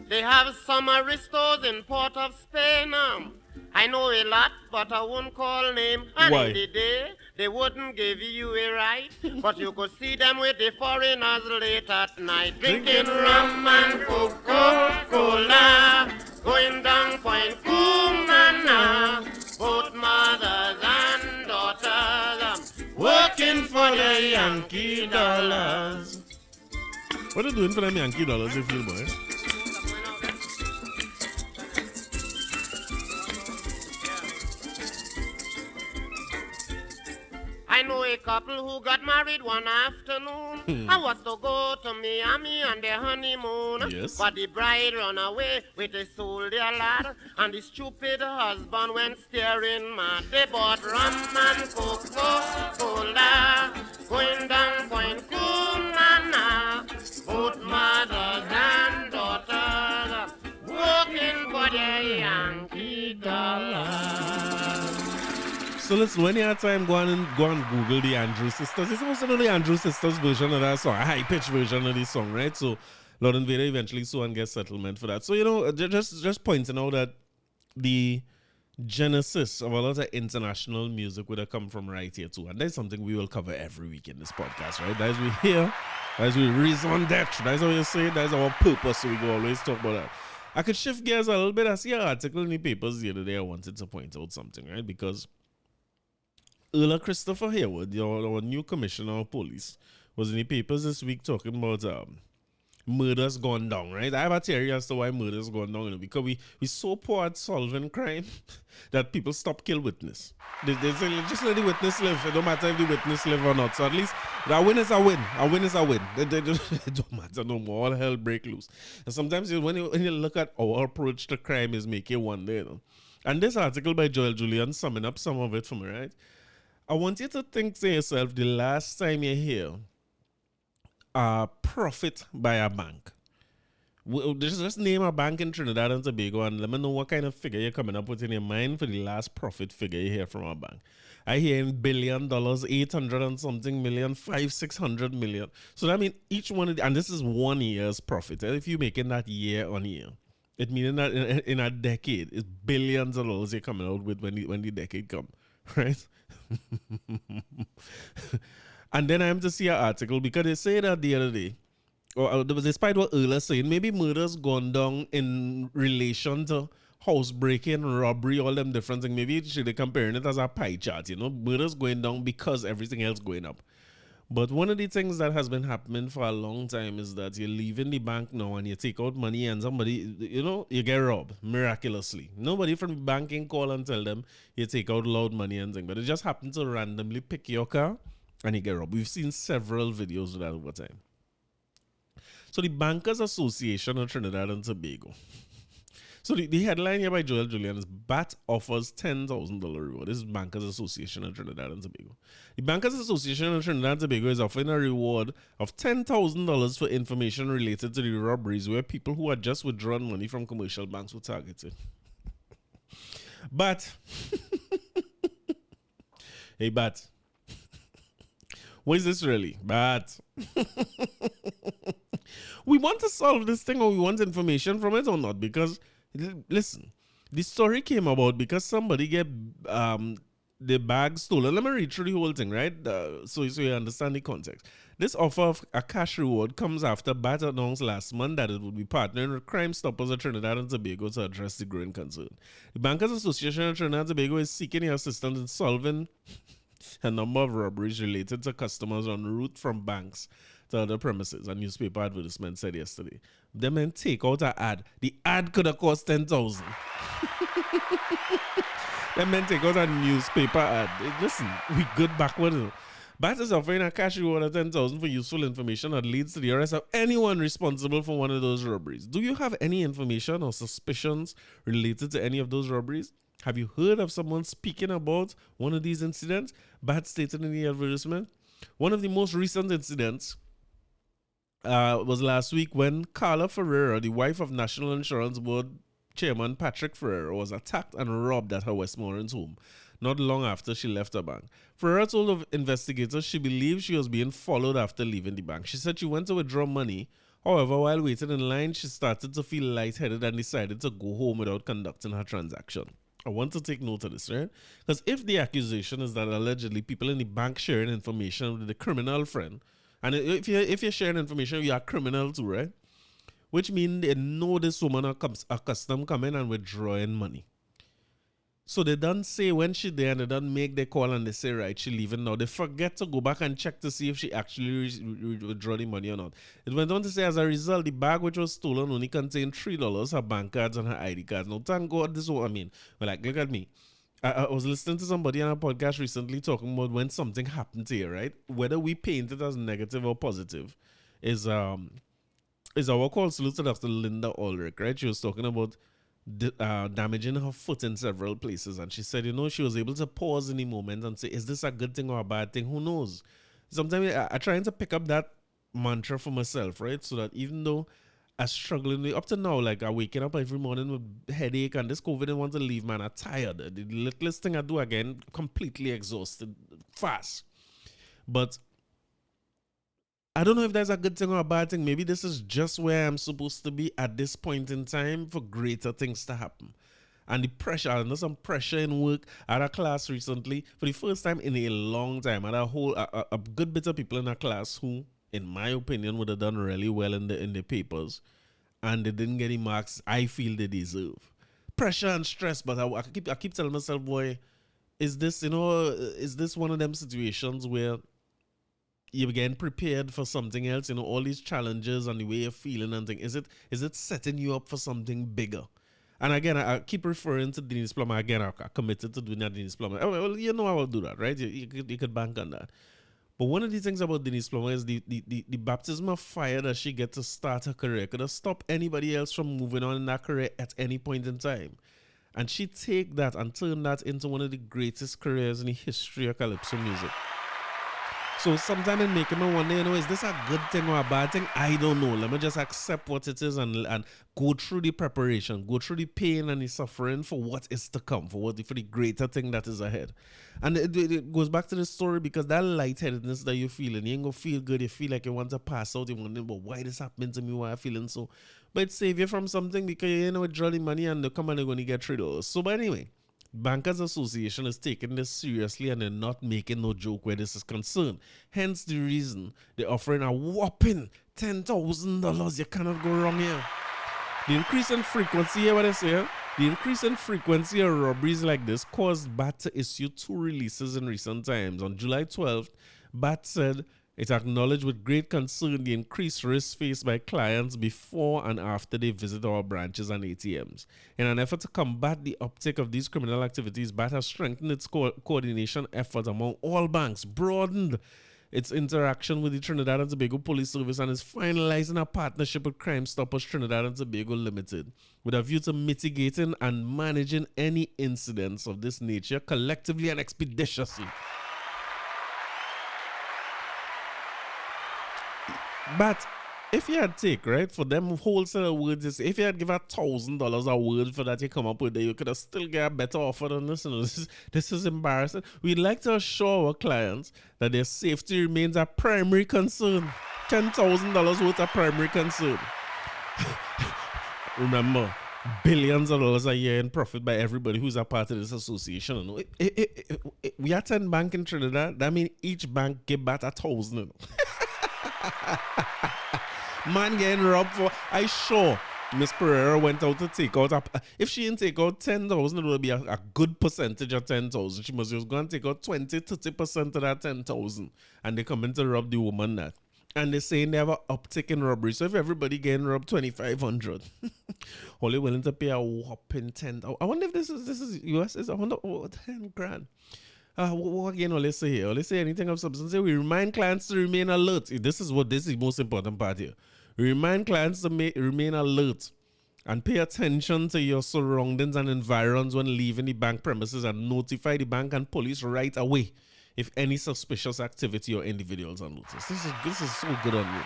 They have some aristos in Port of Spain. I know a lot, but I won't call name. And Why? in the day, they wouldn't give you a right. But you could see them with the foreigners late at night, drinking rum and Coca-Cola, going down Point Cumana, both mothers and daughters working for the Yankee dollars. What are you doing for them Yankee dollars, you feel, boy? I know a couple who got married one afternoon. I was to go to Miami on their honeymoon. Yes. But the bride ran away with a soldier lad, and the stupid husband went staring mad. They bought rum and Coca-Cola, going down Point Cumana, both mothers and daughters working for their Yankee dollars. So listen, when you have time, go and Google the Andrews sisters. It's supposed to know the Andrews sisters version of that song, a high-pitched version of the song, right? So Lord Invader eventually sue and get settlement for that. So, you know, just pointing out that the genesis of a lot of international music would have come from right here too. And that's something we will cover every week in this podcast, right? That's we here, that's we raison d'etre. That's how you say it. That's our purpose. So we go always talk about that. I could shift gears a little bit. I see an article in the papers the other day. I wanted to point out something, right? Because Earl Christopher Hayward, our new commissioner of police, was in the papers this week talking about murders gone down, right? I have a theory as to why murders gone down, you know, because we so poor at solving crime that people stop kill witness. They say, just let the witness live. It don't matter if the witness live or not. So at least a win is a win. A win is a win. It don't matter no more. All hell break loose. And sometimes when you look at our approach to crime is make you wonder, you know. And this article by Joel Julian summing up some of it for me, right? I want you to think to yourself the last time you hear a profit by a bank. Just name a bank in Trinidad and Tobago and let me know what kind of figure you're coming up with in your mind for the last profit figure you hear from a bank. I hear in $1 billion, 800 and something million, 500-600 million. So that means each one of the, and this is 1 year's profit. If you're making that year on year, it means that in a decade, it's billions of dollars you're coming out with when the decade comes, right? And then I am to see an article because they say that the other day, or despite what Earl is saying, maybe murder's gone down in relation to housebreaking, robbery, all them different things. Maybe should they comparing it as a pie chart, murder's going down because everything else going up. But one of the things that has been happening for a long time is that you're leaving the bank now and you take out money and somebody, you get robbed miraculously. Nobody from the bank can call and tell them you take out loud money and things, but it just happens to randomly pick your car and you get robbed. We've seen several videos of that over time. So the Bankers Association of Trinidad and Tobago. So the headline here by Joel Julian is BAT offers $10,000 reward. This is Bankers Association of Trinidad and Tobago. The Bankers Association of Trinidad and Tobago is offering a reward of $10,000 for information related to the robberies where people who had just withdrawn money from commercial banks were targeted. But, hey BAT, what is this really? BAT. We want to solve this thing or we want information from it or not? Because, listen, the story came about because somebody get the bag stolen. Let me read through the whole thing, right? So you understand the context. This offer of a cash reward comes after BAT announced last month that it would be partnering with Crime Stoppers of Trinidad and Tobago to address the growing concern. The Bankers Association of Trinidad and Tobago is seeking your assistance in solving a number of robberies related to customers en route from banks to other premises, a newspaper advertisement said yesterday. They men take out an ad. The ad could have cost 10,000. They men take out a newspaper ad. Listen, we good backward. BAT is offering a cash reward of 10,000 for useful information that leads to the arrest of anyone responsible for one of those robberies. Do you have any information or suspicions related to any of those robberies? Have you heard of someone speaking about one of these incidents? BAT stated in the advertisement. One of the most recent incidents was last week when Carla Ferreira, the wife of National Insurance Board Chairman Patrick Ferreira, was attacked and robbed at her Westmoreland's home not long after she left her bank. Ferreira told investigators she believed she was being followed after leaving the bank. She said she went to withdraw money. However, while waiting in line, she started to feel lightheaded and decided to go home without conducting her transaction. I want to take note of this, right? Because if the accusation is that allegedly people in the bank sharing information with the criminal friend, and if you're sharing information, you are criminal too, right? Which means they know this woman accustomed coming and withdrawing money. So they don't say when she there and they don't make the call and they say, right, she leaving now. They forget to go back and check to see if she actually withdraw the money or not. It went on to say, as a result, the bag which was stolen only contained $3, her bank cards and her ID cards. Now, thank God this is what I mean. Well, like, look at me. I was listening to somebody on a podcast recently talking about when something happened to you, right? Whether we paint it as negative or positive is our call salute to Dr. Linda Ulrich, right? She was talking about damaging her foot in several places, and she said, she was able to pause in the moment and say, is this a good thing or a bad thing? Who knows? Sometimes I trying to pick up that mantra for myself, right? So that even though I'm struggling up to now, like I'm waking up every morning with headache and this COVID didn't want to leave, man. I'm tired. The littlest thing I do again, completely exhausted, fast. But I don't know if that's a good thing or a bad thing. Maybe this is just where I'm supposed to be at this point in time for greater things to happen. And the pressure, I know some pressure in work. I had a class recently, for the first time in a long time, I had a good bit of people in a class who, in my opinion, would have done really well in the papers. And they didn't get the marks I feel they deserve. Pressure and stress, but I keep telling myself, boy, is this one of them situations where you're getting prepared for something else, all these challenges and the way you're feeling and things. Is it setting you up for something bigger? And again, I keep referring to Denise Plummer. Again, I committed to doing that Denise Plummer. Oh, well, I will do that, right? You could bank on that. But one of the things about Denise Plummer is the baptism of fire that she gets to start her career could have stopped anybody else from moving on in that career at any point in time. And she take that and turn that into one of the greatest careers in the history of Calypso music. So sometimes it making me wonder, is this a good thing or a bad thing? I don't know. Let me just accept what it is and go through the preparation, go through the pain and the suffering for what is to come, for the greater thing that is ahead. And it goes back to the story because that lightheadedness that you're feeling, you ain't gonna feel good. You feel like you want to pass out. You wonder, but why this happening to me? Why I'm feeling so? But it save you from something because you withdraw the money and they come and they're going to get $3. So, but anyway, Bankers Association is taking this seriously and they're not making no joke where this is concerned. Hence the reason they're offering a whopping $10,000. You cannot go wrong here. The increase in frequency, hear what I say here? The increase in frequency of robberies like this caused BAT to issue 2 releases in recent times. On July 12th, BAT said it acknowledged with great concern the increased risk faced by clients before and after they visit our branches and ATMs. In an effort to combat the uptick of these criminal activities, BAT has strengthened its coordination efforts among all banks, broadened its interaction with the Trinidad and Tobago Police Service, and is finalizing a partnership with Crime Stoppers Trinidad and Tobago Limited with a view to mitigating and managing any incidents of this nature collectively and expeditiously. But if you had take, right, for them wholesale words, if you had give $1,000 a word for that you come up with, you could have still get a better offer than this. You know, this is embarrassing. We'd like to assure our clients that their safety remains a primary concern. $10,000 worth of primary concern. Remember, billions of dollars a year in profit by everybody who's a part of this association. You know, we are 10 banks in Trinidad. That means each bank give back 1,000. You know? Man getting robbed for. I sure Miss Pereira went out to take out if she didn't take out 10,000, it would be a good percentage of 10,000. She must just go and take out 20-30% of that 10,000, and they come in to rob the woman that. And they saying they have an uptick in robbery. So if everybody getting robbed 2,500, only willing to pay a whopping 10,000. I wonder if this is US. I wonder 10 grand. What again? Let's say here. Let's say anything of substance. We remind clients to remain alert. This is the most important part here. We remind clients to remain alert and pay attention to your surroundings and environs when leaving the bank premises, and notify the bank and police right away if any suspicious activity or individuals are noticed. This is so good on you.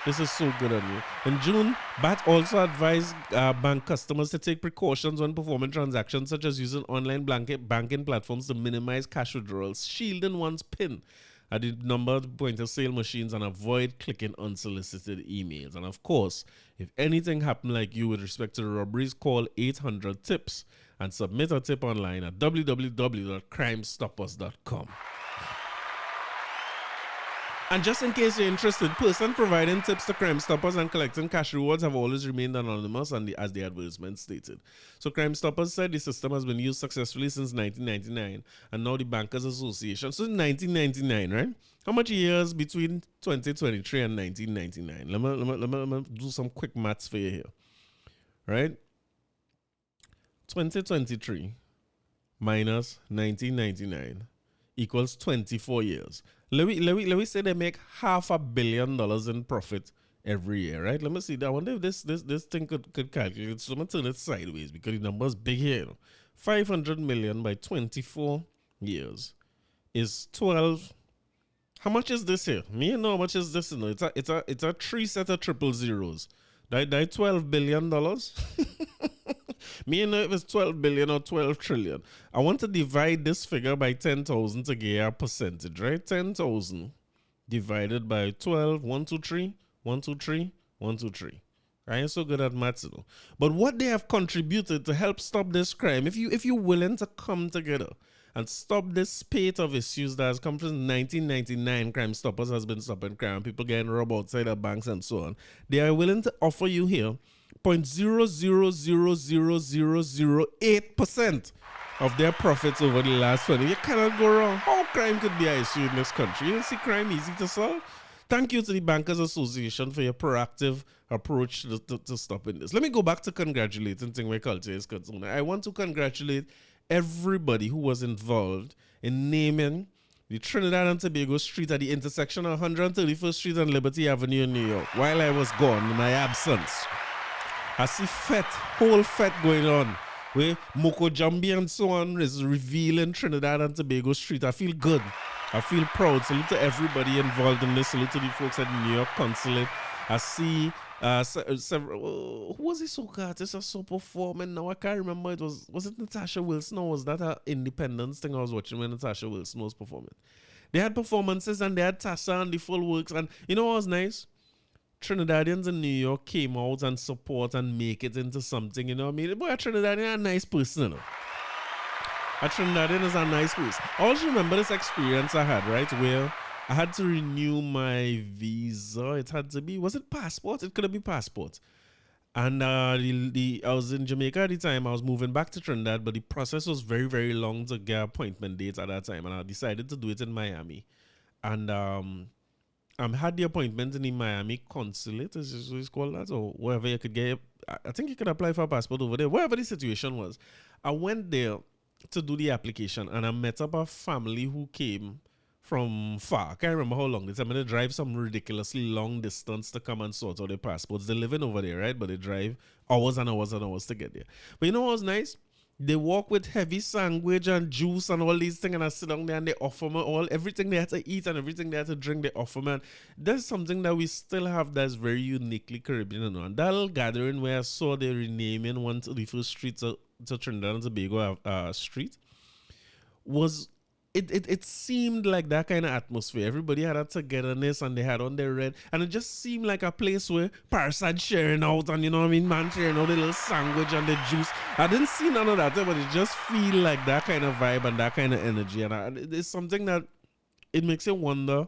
This is so good on you. In June, BAT also advised bank customers to take precautions when performing transactions, such as using online banking platforms to minimize cash withdrawals, shielding one's PIN at the numbered point-of-sale machines, and avoid clicking unsolicited emails. And of course, if anything happened like you with respect to the robberies, call 800-TIPS and submit a tip online at www.crimestoppers.com. And just in case you're interested, person providing tips to Crime Stoppers and collecting cash rewards have always remained anonymous, and as the advertisement stated. So Crime Stoppers said the system has been used successfully since 1999, and now the Bankers Association. So in 1999, right? How much years between 2023 and 1999? Let me do some quick maths for you here. Right? 2023 minus 1999 equals 24 years. Let me say they make $500 million in profit every year, right? Let me see. I wonder if this thing could calculate. So I'm gonna turn it sideways because the number's big here. You know? 500 million by 24 years is 12. How much is this here? Me know how much is this? You know, it's a 3 set of triple zeros. That $12 billion. Me know if it's 12 billion or 12 trillion. I want to divide this figure by 10,000 to get a percentage, right? 10,000 divided by 12, 1, 2, 3, 1, 2, 3, 1, 2, 3. I ain't so good at maths, though. But what they have contributed to help stop this crime, if you're willing to come together and stop this spate of issues that has come from 1999, Crime Stoppers has been stopping crime, people getting robbed outside of banks and so on. They are willing to offer you here 0.0000008% of their profits over the last 20. You cannot go wrong. How crime could be an issue in this country? You don't see crime easy to solve? Thank you to the Bankers Association for your proactive approach to stopping this. Let me go back to congratulating thing where culture is concerned. I want to congratulate everybody who was involved in naming the Trinidad and Tobago Street at the intersection of 131st Street and Liberty Avenue in New York while I was gone in my absence. I see whole fete going on where Moko Jambi and so on is revealing Trinidad and Tobago Street. I feel good. I feel proud. Salute to everybody involved in this. Salute to the folks at the New York Consulate. I see several. Who was the soca artist I saw performing now? I can't remember. Was it Natasha Wilson, or was that an independence thing I was watching when Natasha Wilson was performing? They had performances and they had Tasha and the full works. And you know what was nice? Trinidadians in New York came out and support and make it into something, you know what I mean? Boy, a Trinidadian a nice person, you know. A Trinidadian is a nice place. I also remember this experience I had, right, where I had to renew my visa. It had to be, was it passport? It could have been passport. And I was in Jamaica at the time. I was moving back to Trinidad, but the process was very, very long to get appointment dates at that time. And I decided to do it in Miami. And had the appointment in the Miami consulate, is what it's called that, or wherever you could get. I think you could apply for a passport over there, wherever the situation was. I went there to do the application, and I met up a family who came from far. I can't remember how long. They tell me they drive some ridiculously long distance to come and sort out their passports. They're living over there, right? But they drive hours and hours and hours to get there. But you know what was nice? They walk with heavy sandwich and juice and all these things, and I sit down there and they offer me everything they had to eat and everything they had to drink, they offer me. And there's something that we still have that's very uniquely Caribbean. You know? And that little gathering where I saw they renaming one to the first street to Trinidad and Tobago street was... It seemed like that kind of atmosphere. Everybody had a togetherness and they had on their red. And it just seemed like a place where parasites sharing out and, you know what I mean, man sharing out the little sandwich and the juice. I didn't see none of that, but it just feel like that kind of vibe and that kind of energy. And it's something that it makes you wonder,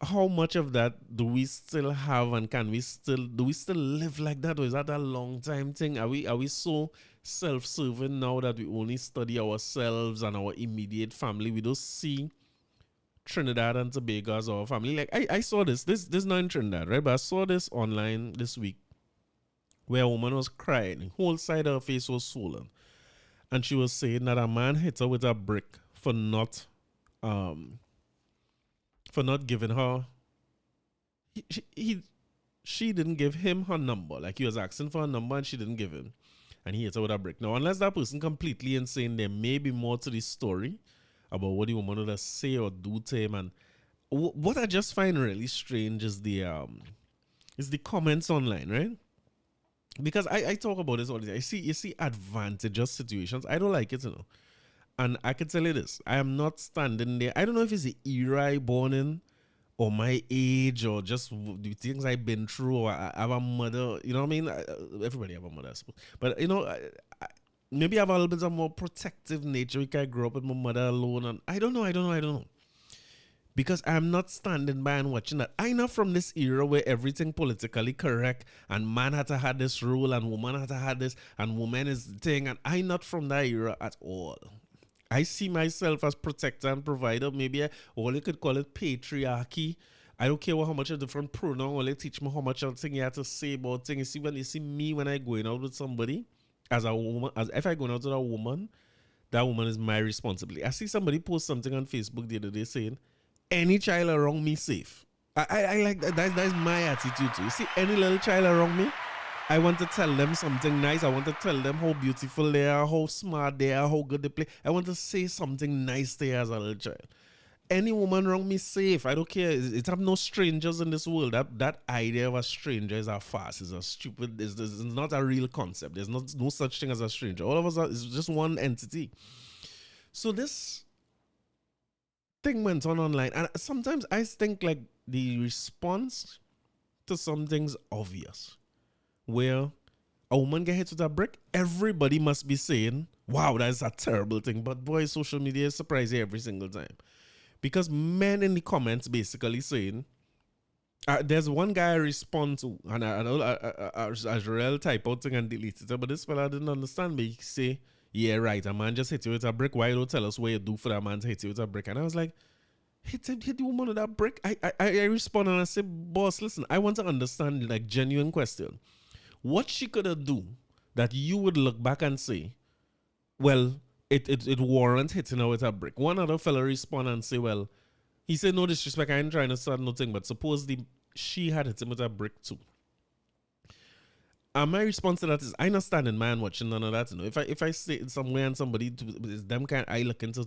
how much of that do we still have, and do we still live like that, or is that a long time thing? Are we so self-serving now that we only study ourselves and our immediate family? We don't see Trinidad and Tobago as our family. Like I saw this not in Trinidad, right? But I saw this online this week where a woman was crying. The whole side of her face was swollen. And she was saying that a man hit her with a brick for not giving her, she didn't give him her number. Like he was asking for a number and she didn't give him. And he hit her with a brick. Now, unless that person completely insane, there may be more to the story about what the woman would say or do to him. And what I just find really strange is the comments online, right? Because I talk about this all the time. You see advantageous situations. I don't like it, you know. And I can tell you this, I am not standing there. I don't know if it's the era I born in, or my age, or just the things I've been through, or I have a mother, you know what I mean? Everybody have a mother, I suppose. But, you know, maybe I have a little bit of more protective nature because I grew up with my mother alone. And I don't know. Because I'm not standing by and watching that. I'm not from this era where everything politically correct and man had to have this rule and woman had to have this and woman is the thing. And I'm not from that era at all. I see myself as protector and provider. Maybe or you could call it patriarchy. I don't care how much a different pronoun, or they teach me how much thing you have to say about things. You see me when I going out with somebody as a woman, as if I going out with a woman, that woman is my responsibility. I see somebody post something on Facebook the other day saying, any child around me safe. I like that. That's my attitude too. You see any little child around me, I want to tell them something nice. I want to tell them how beautiful they are, how smart they are, how good they play. I want to say something nice to you as a little child. Any woman around me safe. I don't care. It have no strangers in this world. That idea of a stranger is a farce. Is a stupid. It's not a real concept. There's no such thing as a stranger. All of us is just one entity. So this thing went on online, and sometimes I think like the response to something's obvious. Where a woman get hit with a brick, everybody must be saying, wow, that's a terrible thing. But boy, social media is surprising every single time. Because men in the comments basically saying, there's one guy I respond to, and I real type out thing and delete it. But this fella didn't understand me. He say, yeah, right, a man just hit you with a brick. Why you don't tell us what you do for that man to hit you with a brick? And I was like, hit the woman with that brick? I respond and I say, boss, listen, I want to understand, like, genuine question. What she could have do that you would look back and say, well, it warrants hitting her with a brick. One other fella respond and say, well, he said, no disrespect, I ain't trying to start nothing, but suppose she had hit him with a brick too. And my response to that is, I not standing man watching none of that. You know, if I say it somewhere and somebody is them kind, I looking to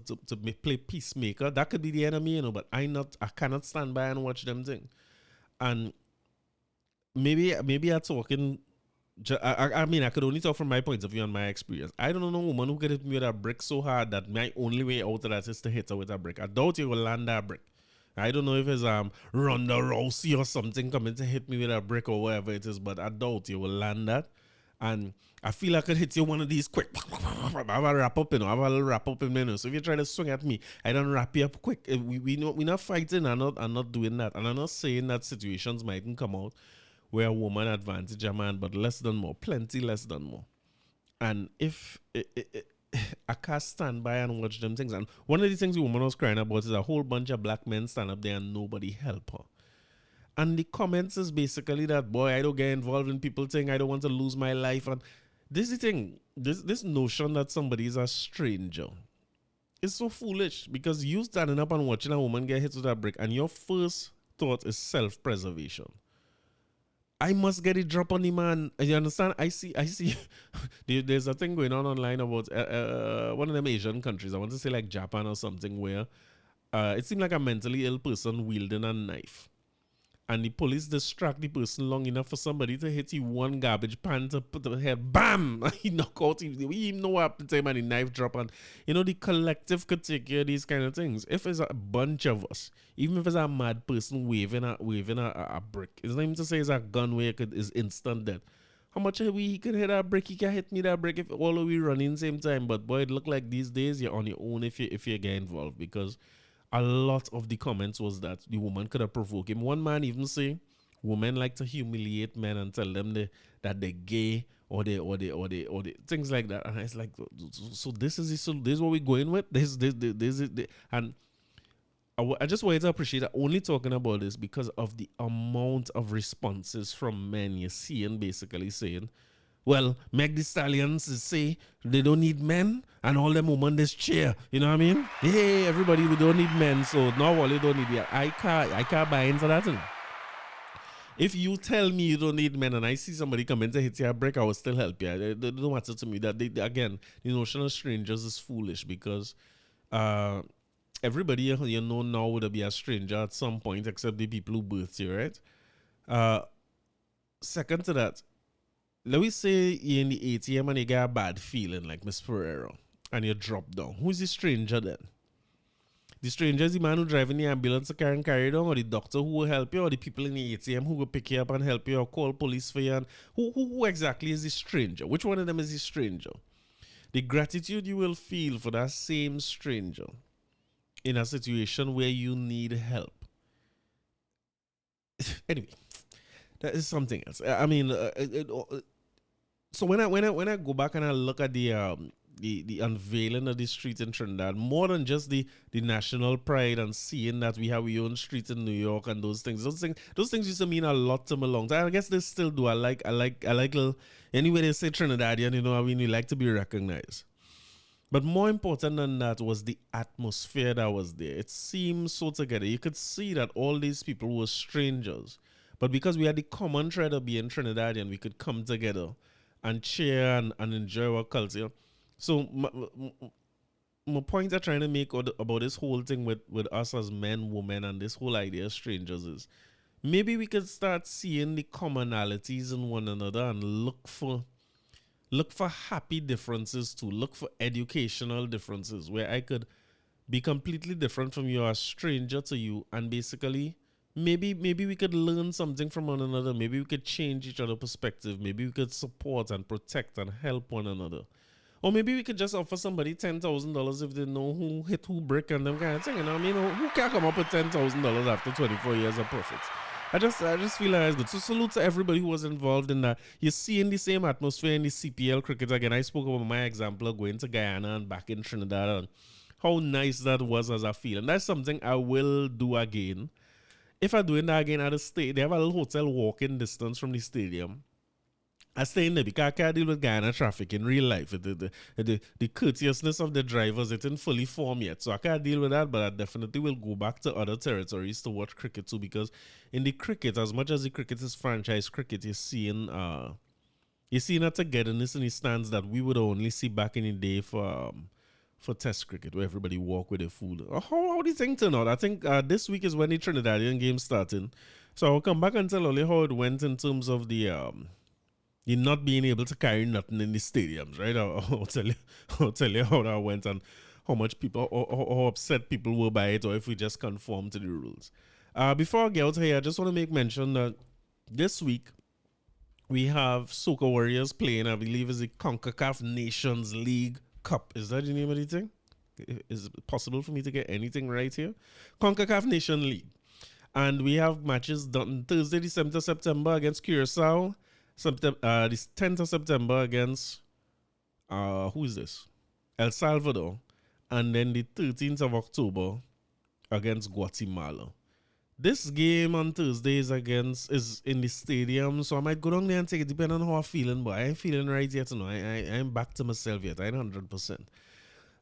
play peacemaker, that could be the enemy, you know. But I cannot stand by and watch them thing. And maybe I'm talking. I mean, I could only talk from my point of view and my experience. I don't know a woman who could hit me with a brick so hard that my only way out of that is to hit her with a brick. I doubt you will land that brick. I don't know if it's Ronda Rousey or something coming to hit me with a brick or whatever it is, but I doubt you will land that. And I feel I could hit you one of these quick. I have a wrap up, I have a little wrap up in me. So if you try to swing at me, I don't wrap you up quick. We're not fighting. I'm not doing that. And I'm not saying that situations mightn't come out where a woman advantage a man, but less than more. Plenty less than more. And if I can't stand by and watch them things. And one of the things the woman was crying about is a whole bunch of black men stand up there and nobody help her. And the comments is basically that, boy, I don't get involved in people saying I don't want to lose my life. And this is the thing, this notion that somebody is a stranger is so foolish, because you standing up and watching a woman get hit with a brick and your first thought is self-preservation. I must get a drop on the man. You understand? I see. There's a thing going on online about one of them Asian countries. I want to say like Japan or something, where it seemed like a mentally ill person wielding a knife. And the police distract the person long enough for somebody to hit you one garbage pan to put the head, bam! He knock out. We even know what happened to him and the knife drop. And, the collective could take care of these kind of things. If it's a bunch of us, even if it's a mad person waving a brick, it's not even to say it's a gun where is instant death. How much he could hit a brick, he can hit me that brick if all of we running same time. But boy, it look like these days you're on your own if you get involved, because a lot of the comments was that the woman could have provoked him. One man even say women like to humiliate men and tell them that they're gay or they things like that. And it's like, so this is what we're going with. This and I just wanted to appreciate that only talking about this because of the amount of responses from men you're seeing basically saying, well, Meg the Stallions say they don't need men and all them women this cheer. You know what I mean? Hey, everybody, we don't need men, so now all you don't need it. I can't buy into that thing. If you tell me you don't need men and I see somebody come in to hit you a break, I will still help you. It don't matter to me. That again, the notion of strangers is foolish, because everybody you know now would be a stranger at some point, except the people who birthed you, right? Second to that, let me say you're in the ATM and you get a bad feeling like Miss Ferrero and you drop down. Who's the stranger then? The stranger is the man who driving the ambulance to carry down, or the doctor who will help you, or the people in the ATM who will pick you up and help you, or call police for you. And who exactly is the stranger? Which one of them is the stranger? The gratitude you will feel for that same stranger in a situation where you need help. Anyway, that is something else. I mean, so when I go back and I look at the unveiling of the streets in Trinidad, more than just the national pride and seeing that we have our own streets in New York and those things used to mean a lot to me long time. I guess they still do. I like little, anyway they say Trinidadian, I mean, we like to be recognized. But more important than that was the atmosphere that was there. It seemed so together. You could see that all these people were strangers, but because we had the common thread of being Trinidadian, we could come together and cheer and enjoy our culture. So my point I'm trying to make about this whole thing with us as men, women, and this whole idea of strangers is maybe we could start seeing the commonalities in one another and look for happy differences too. Look for educational differences where I could be completely different from you, a stranger to you, and basically maybe we could learn something from one another. Maybe we could change each other's perspective. Maybe we could support and protect and help one another. Or maybe we could just offer somebody $10,000 if they know who hit who brick and them kind of thing. I mean, who can come up with $10,000 after 24 years of profits? I just feel like it's good. So salute to everybody who was involved in that. You're seeing the same atmosphere in the CPL cricket again. I spoke about my example of going to Guyana and back in Trinidad and how nice that was as I feel. And that's something I will do again. If I'm doing that again at the state, they have a little hotel walking distance from the stadium. I stay in there because I can't deal with Guyana traffic in real life. The courteousness of the drivers, it isn't fully formed yet. So I can't deal with that, but I definitely will go back to other territories to watch cricket too, because in the cricket, as much as the cricket is franchise cricket, you're seeing a togetherness in the stands that we would only see back in the day for test cricket, where everybody walk with their food. How do you think turn out? I think this week is when the Trinidadian game starting. So I'll come back and tell you how it went in terms of the you're not being able to carry nothing in the stadiums, right? I'll tell you how that went and how much people, how upset people were by it, or if we just conform to the rules. Before I get out here, I just want to make mention that this week we have Soca Warriors playing, I believe, is the CONCACAF Nations League Cup. Is that the name of the thing? Is it possible for me to get anything right here? CONCACAF Nation League. And we have matches done Thursday, the 7th of September against Curacao. The 10th of September against, who is this? El Salvador. And then the 13th of October against Guatemala. This game on Thursday is in the stadium, so I might go down there and take it depending on how I'm feeling, but I ain't feeling right yet. No, I'm back to myself yet. I ain't 100%.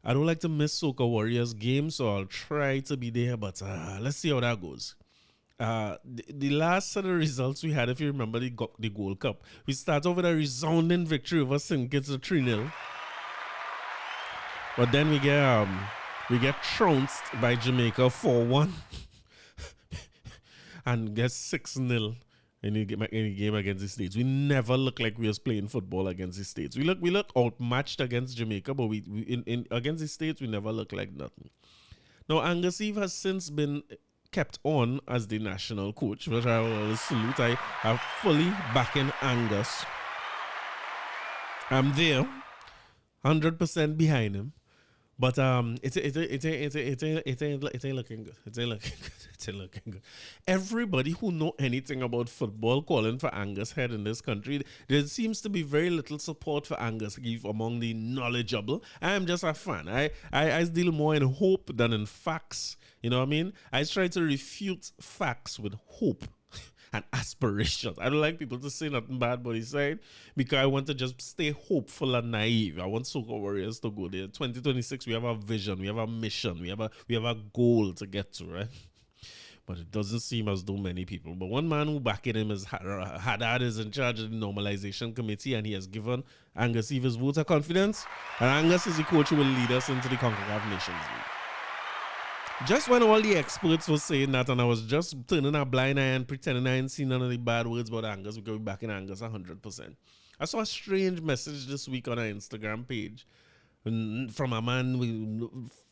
I don't like to miss Soca Warriors games, so I'll try to be there, but let's see how that goes. The last set of results we had, if you remember the Gold Cup, we start off with a resounding victory over St. Kitts 3-0. But then we get trounced by Jamaica 4-1 and get 6-0 in the game against the States. We never look like we was playing football against the States. We look outmatched against Jamaica, but we against the States we never look like nothing. Now Angus Eve has since been kept on as the national coach, which I will salute. I am fully backing Angus. I'm there, 100% behind him. But it ain't looking good. It ain't looking good. Everybody who know anything about football calling for Angus head in this country. There seems to be very little support for Angus among the knowledgeable. I am just a fan. I deal more in hope than in facts. You know what I mean? I try to refute facts with hope and aspirations. I don't like people to say nothing bad about his side because I want to just stay hopeful and naive. I want Soca Warriors to go there. 2026, we have a vision, we have a mission, we have a goal to get to, right? But it doesn't seem as though many people. But one man who backing him is Haddad is in charge of the normalization committee, and he has given Angus Eve his vote of confidence. And Angus is the coach who will lead us into the CONCACAF Nations League. Just when all the experts were saying that, and I was just turning a blind eye and pretending I hadn't seen none of the bad words about Angus, because we're back in Angus 100%. I saw a strange message this week on our Instagram page from a man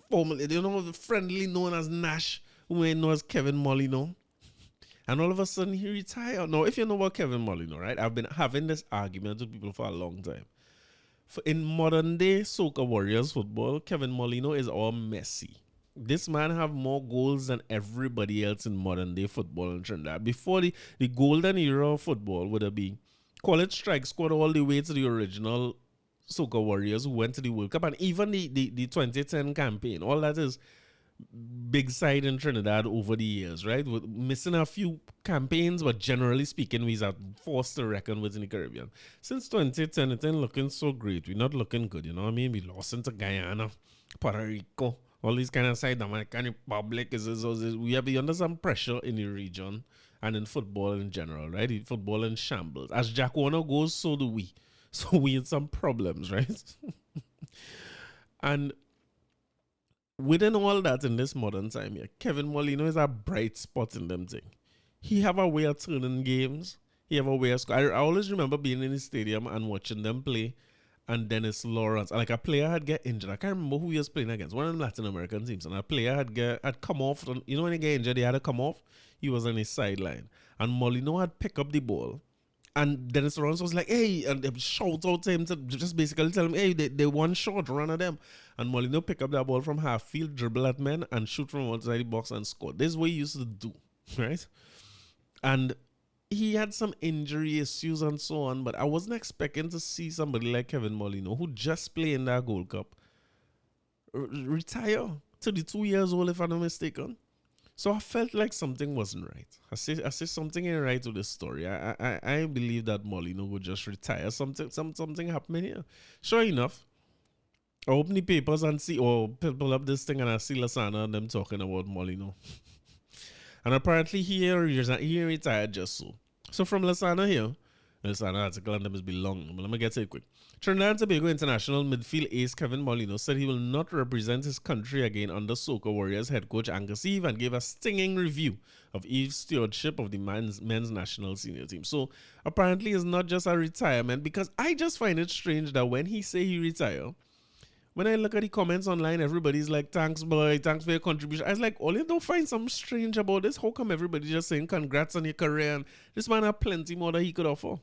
formerly, friendly known as Nash, who ain't known as Kevin Molino. And all of a sudden he retired. Now, if you know about Kevin Molino, right? I've been having this argument with people for a long time. In modern day Soca Warriors football, Kevin Molino is all Messi. This man have more goals than everybody else in modern day football in Trinidad. Before the golden era of football would have been College Strike squad all the way to the original Soca Warriors who went to the World Cup, and even the 2010 campaign. All that is big side in Trinidad over the years, right? We're missing a few campaigns, but generally speaking, we are forced to reckon with in the Caribbean. Since 2010, it ain't looking so great. We're not looking good, you know what I mean? We lost into Guyana, Puerto Rico, all these kind of side, Dominican Republic we have been under some pressure in the region and in football in general, right? In football in shambles. As Jack Warner goes, so do we. So we had some problems, right? And within all that in this modern time here, Kevin Molino is a bright spot in them thing. He have a way of turning games. He have a way of scoring. I always remember being in the stadium and watching them play. And Dennis Lawrence, like a player had get injured. I can't remember who he was playing against. One of the Latin American teams. And a player had come off. You know when he get injured, he had to come off. He was on his sideline. And Molino had picked up the ball. And Dennis Lawrence was like, hey, and they shout out to him to just basically tell him, hey, they one shot, run at them. And Molino pick up that ball from half field, dribble at men, and shoot from outside the box and score. This is what he used to do, right? And he had some injury issues and so on, but I wasn't expecting to see somebody like Kevin Molino, who just played in that Gold Cup, retire to the 2 years old, if I'm not mistaken. So I felt like something wasn't right. I say something ain't right with this story. I believe that Molino would just retire. Something happening here. Sure enough, I open the papers and see, or pull up this thing and I see Lasana and them talking about Molino. And apparently he retired just so. So from Lasana here, Lasana article and them is belong. But let me get to it quick. Trinidad and Tobago international midfield ace Kevin Molino said he will not represent his country again under Soca Warriors head coach Angus Eve, and gave a stinging review of Eve's stewardship of the men's national senior team. So apparently it's not just a retirement, because I just find it strange that when he say he retire, when I look at the comments online, everybody's like, thanks, boy, thanks for your contribution. I was like, all you don't find something strange about this? How come everybody just saying congrats on your career? And this man had plenty more that he could offer.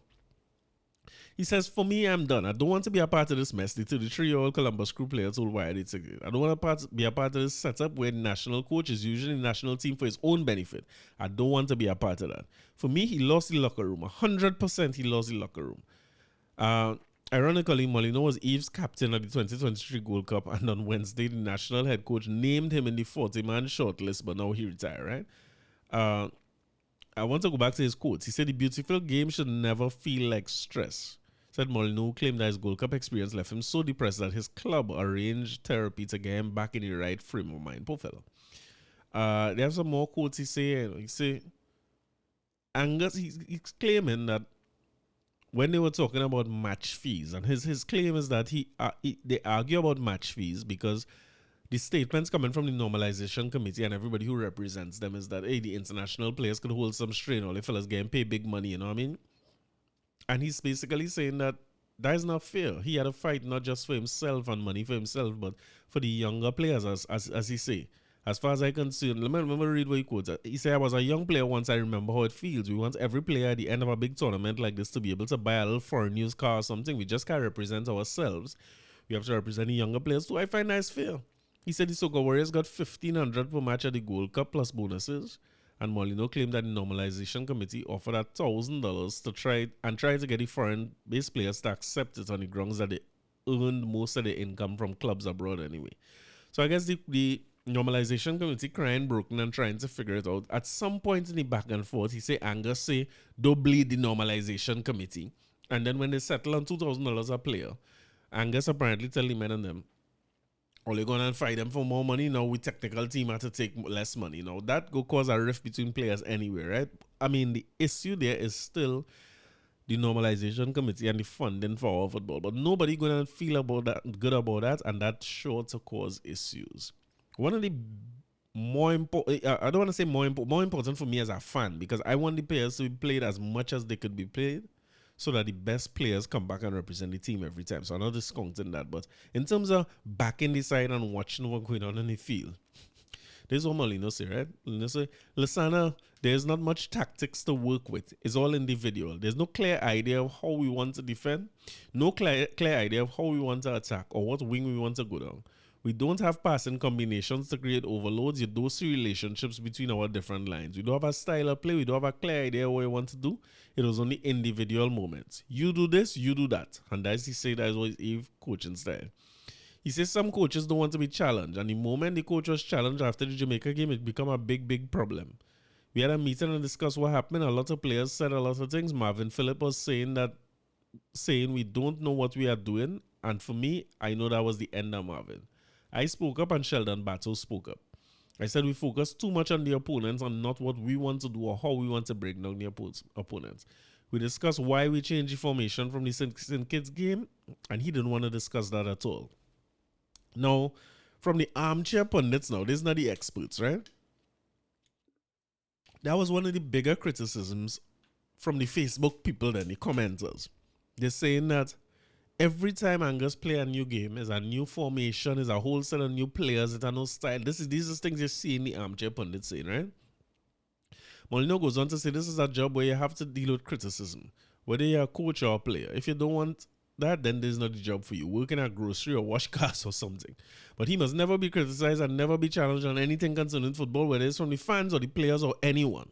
He says, for me, I'm done. I don't want to be a part of this mess. The 33-year-old Columbus Crew player told Wired it's a I don't want to be a part of this setup where the national coach is usually the national team for his own benefit. I don't want to be a part of that. For me, he lost the locker room. 100% he lost the locker room. Ironically, Molino was Eve's captain at the 2023 Gold Cup, and on Wednesday, the national head coach named him in the 40-man shortlist, but now he retired, right? I want to go back to his quotes. He said, the beautiful game should never feel like stress. Said Molino claimed that his Gold Cup experience left him so depressed that his club arranged therapy to get him back in the right frame of mind. Poor fellow. There are some more quotes he say, Angus, he's claiming that when they were talking about match fees, and his claim is that they argue about match fees because the statements coming from the normalization committee and everybody who represents them is that, hey, the international players could hold some strain, all the fellas getting paid big money, you know what I mean? And he's basically saying that is not fair. He had a fight not just for himself and money for himself, but for the younger players, as he say. As far as I can see, let me read what he quotes. He said, I was a young player once, I remember how it feels. We want every player at the end of a big tournament like this to be able to buy a little foreign news car or something. We just can't represent ourselves. We have to represent the younger players too. I find that's fair. He said the Soca Warriors got $1,500 per match at the Gold Cup plus bonuses. And Molino claimed that the normalization committee offered $1,000 to try to get the foreign-based players to accept it on the grounds that they earned most of their income from clubs abroad anyway. So I guess the normalization committee crying broken and trying to figure it out. At some point in the back and forth, he say Angus say, don't bleed the normalization committee. And then when they settle on $2,000 a player, Angus apparently tell the men and them, or they're going to fight them for more money. Now we technical team have to take less money. Now that go cause a rift between players anyway, right? I mean, the issue there is still the normalization committee and the funding for our football. But nobody going to feel good about that, and that's sure to cause issues. One of the more important, I don't want to say more important for me as a fan, because I want the players to be played as much as they could be played, so that the best players come back and represent the team every time. So I'm not discounting that. But in terms of backing the side and watching what's going on in the field, this is what Molino say, right? Molino say, Lasana, there's not much tactics to work with. It's all individual. There's no clear idea of how we want to defend, no clear idea of how we want to attack or what wing we want to go down. We don't have passing combinations to create overloads. You don't see relationships between our different lines. We don't have a style of play. We don't have a clear idea of what we want to do. It was only individual moments. You do this, you do that. And as he said, that is what his coaching style. He says some coaches don't want to be challenged. And the moment the coach was challenged after the Jamaica game, it became a big, big problem. We had a meeting and discussed what happened. A lot of players said a lot of things. Marvin Phillip was saying we don't know what we are doing. And for me, I know that was the end of Marvin. I spoke up and Sheldon Battle spoke up. I said we focus too much on the opponents and not what we want to do or how we want to break down the opponents. We discussed why we changed the formation from the St. Kitts game, and he didn't want to discuss that at all. Now, from the armchair pundits now, this is not the experts, right? That was one of the bigger criticisms from the Facebook people then, the commenters. They're saying that every time Angus play a new game, is a new formation, is a whole set of new players, it's a new style. These are things you see in the armchair pundit saying, right? Molino goes on to say this is a job where you have to deal with criticism, whether you're a coach or a player. If you don't want that, then there's not the job for you. Working at grocery or wash cars or something. But he must never be criticized and never be challenged on anything concerning football, whether it's from the fans or the players or anyone.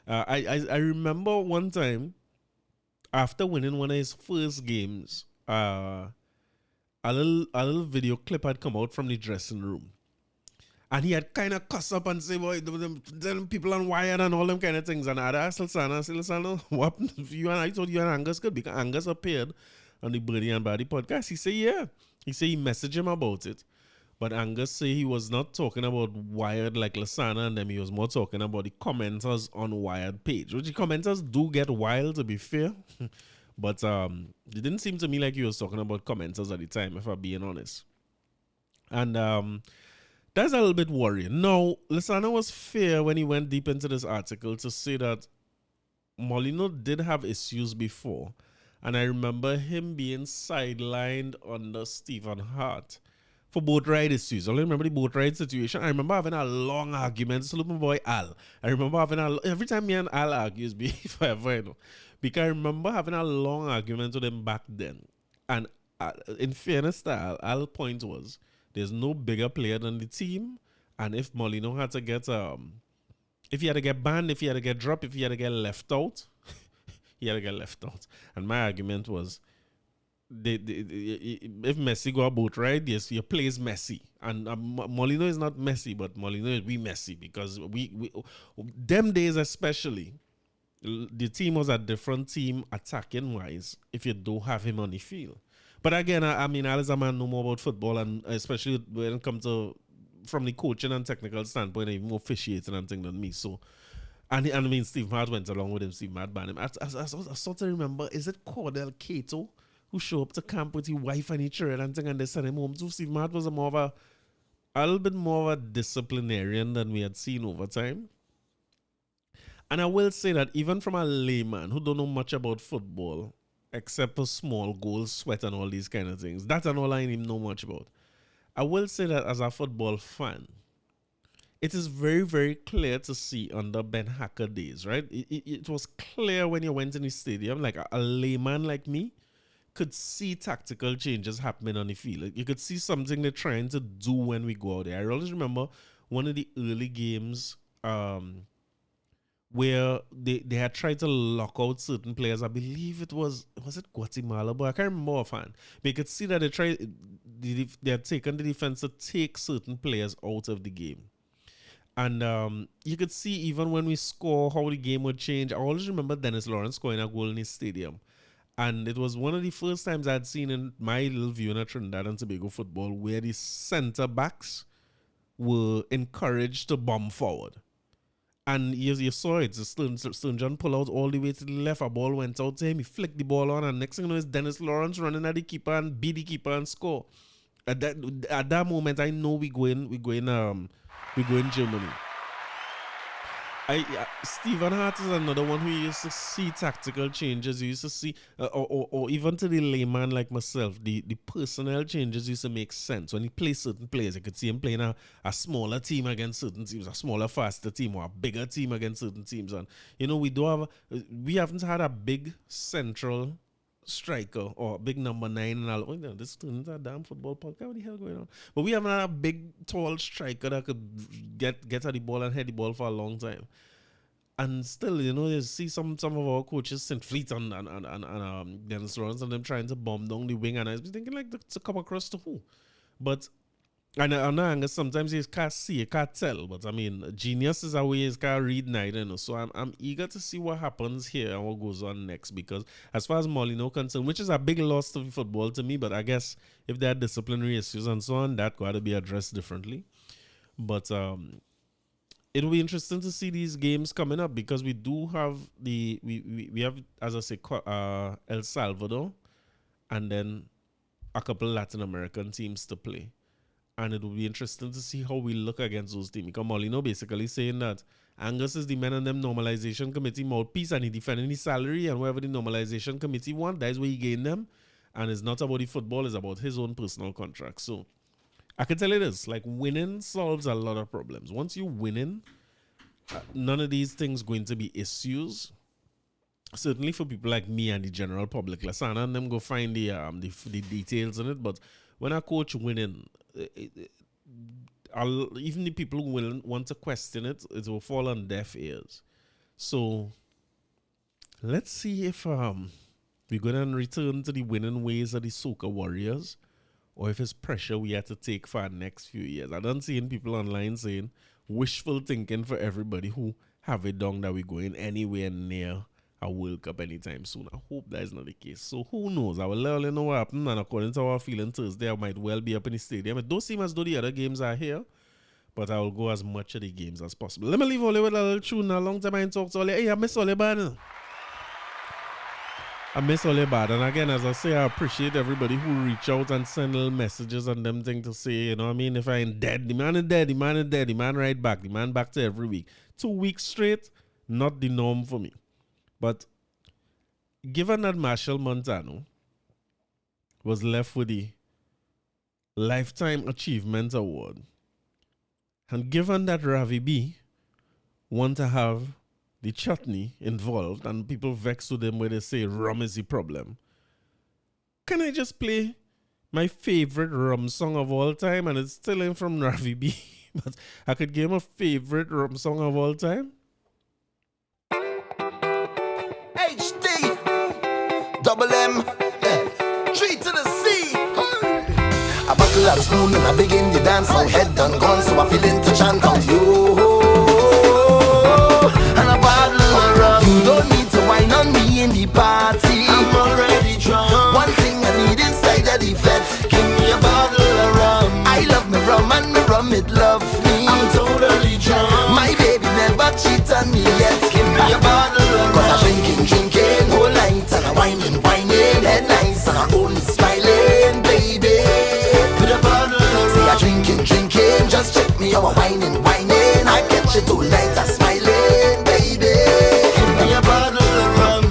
I remember one time, after winning one of his first games, a little video clip had come out from the dressing room. And he had kind of cussed up and say, boy, them people on Wired and all them kind of things. And I asked Lasana, what happened? I thought you and Angus good, because Angus appeared on the Birdie and Body podcast. He said, yeah. He said he messaged him about it. But Angus said he was not talking about Wired like Lasana and them. He was more talking about the commenters on Wired page. Which the commenters do get wild, to be fair. But it didn't seem to me like he was talking about commenters at the time, if I'm being honest. And that's a little bit worrying. Now, Lasana was fair when he went deep into this article to say that Molino did have issues before. And I remember him being sidelined under Stephen Hart for boat ride issues. I remember the boat ride situation. I remember having a long argument. Salute my boy Al. I remember having every time me and Al argues, be forever, you know. Because I remember having a long argument with him back then. And in fairness to Al's point was, there's no bigger player than the team. And if Molino had to get if he had to get banned, if he had to get dropped, if he had to get left out, he had to get left out. And my argument was, if Messi go a boat ride, yes, your play is Messi. And Molino is not Messi, but Molino is Messi, because we them days especially, the team was a different team attacking wise if you don't have him on the field. But again, I mean, Al is a man know more about football, and especially when it comes to from the coaching and technical standpoint, even more officiating and things than me. So, and I mean, Steve Matt went along with him. Steve Matt banned him. I sort of remember, is it Cordell Cato who showed up to camp with his wife and his children and thing, and they sent him home? So Steve Matt was a little bit more of a disciplinarian than we had seen over time. And I will say that even from a layman who don't know much about football, except for small goals, sweat, and all these kind of things, that's all I even know much about. I will say that as a football fan, it is very, very clear to see under Ben Hacker days, right? It was clear when you went in the stadium, like a layman like me could see tactical changes happening on the field. You could see something they're trying to do when we go out there. I always remember one of the early games where they had tried to lock out certain players. I believe it was it Guatemala, but I can't remember offhand. But you could see that they had taken the defense to take certain players out of the game. And you could see even when we score how the game would change. I always remember Dennis Lawrence scoring a goal in his stadium. And it was one of the first times I'd seen in my little view in Trinidad and Tobago football where the centre backs were encouraged to bomb forward. And you saw it. Stern John pulled out all the way to the left. A ball went out to him. He flicked the ball on. And next thing you know is Dennis Lawrence running at the keeper and beat the keeper and score. At that moment, I know we go in Germany. Stephen Hart is another one who used to see tactical changes. You used to see, or even to the layman like myself, the personnel changes used to make sense. When he plays certain players, you could see him playing a smaller team against certain teams, a smaller, faster team, or a bigger team against certain teams. And, you know, we haven't had a big central striker or big number 9 and all. Oh, no, this is a damn football podcast. What the hell going on? But we haven't had a big, tall striker that could get at the ball and head the ball for a long time. And still, you know, you see some of our coaches, St. Fleet and Dennis Lawrence, and them trying to bomb down the wing, and I was thinking like to come across to who? But I know Angus sometimes you can't see, you can't tell. But I mean, genius is a way you can't read neither, you know. So I'm eager to see what happens here and what goes on next, because as far as Molino concerned, which is a big loss to football to me, but I guess if there are disciplinary issues and so on, that got to be addressed differently. But it'll be interesting to see these games coming up, because we do have we have, as I say, El Salvador and then a couple Latin American teams to play. And it will be interesting to see how we look against those teams. Because Molino basically saying that Angus is the men and them normalization committee mouthpiece, and he defending his salary, and whatever the normalization committee want, that is where he gain them. And it's not about the football, it's about his own personal contract. So I can tell you this, like, winning solves a lot of problems. Once you're winning, none of these things going to be issues. Certainly for people like me and the general public. Lasana and them go find the details in it. But when a coach winning, even the people who will want to question it, it will fall on deaf ears. So let's see if we're going to return to the winning ways of the soca warriors, or if it's pressure we have to take for our next few years. I don't see people online saying wishful thinking for everybody who have it down that we're going anywhere near a World Cup anytime soon. I hope that is not the case. So who knows? I will let you know what happened, and according to our feeling Thursday, I might well be up in the stadium. It don't seem as though the other games are here, but I will go as much of the games as possible. Let me leave Ole with a little tune. A long time I ain't talked to Ole. Hey, I miss Ole Bad. I miss Ole Bad. And again, as I say, I appreciate everybody who reach out and send little messages and them things to say, you know what I mean? If I ain't dead, the man is dead, the man is dead, the man right back, the man back to every week. 2 weeks straight, not the norm for me. But given that Marshall Montano was left with the Lifetime Achievement Award. And given that Ravi B want to have the chutney involved and people vex with them where they say rum is the problem, can I just play my favorite rum song of all time? And it's still in from Ravi B. But I could give him a favorite rum song of all time. HD double M 3 to the C. I buckle out a spoon and I begin to dance. My head done gone, so I feel to chant out you. And a bottle of rum. You don't need to wine on me in the party. I'm already drunk. One thing I need inside of the fete. Give me a bottle of rum. I love me rum and me rum it love me. I'm totally drunk. My baby never cheat on me yet. Give me a bottle of rum. Cause I'm drinking whole night. And I'm whining, head nice. And I'm only smiling, baby. With a bottle of rum. Say I'm drinking, just check me out. Whining, I catch it all night. I'm smiling, baby. Give me a bottle of rum.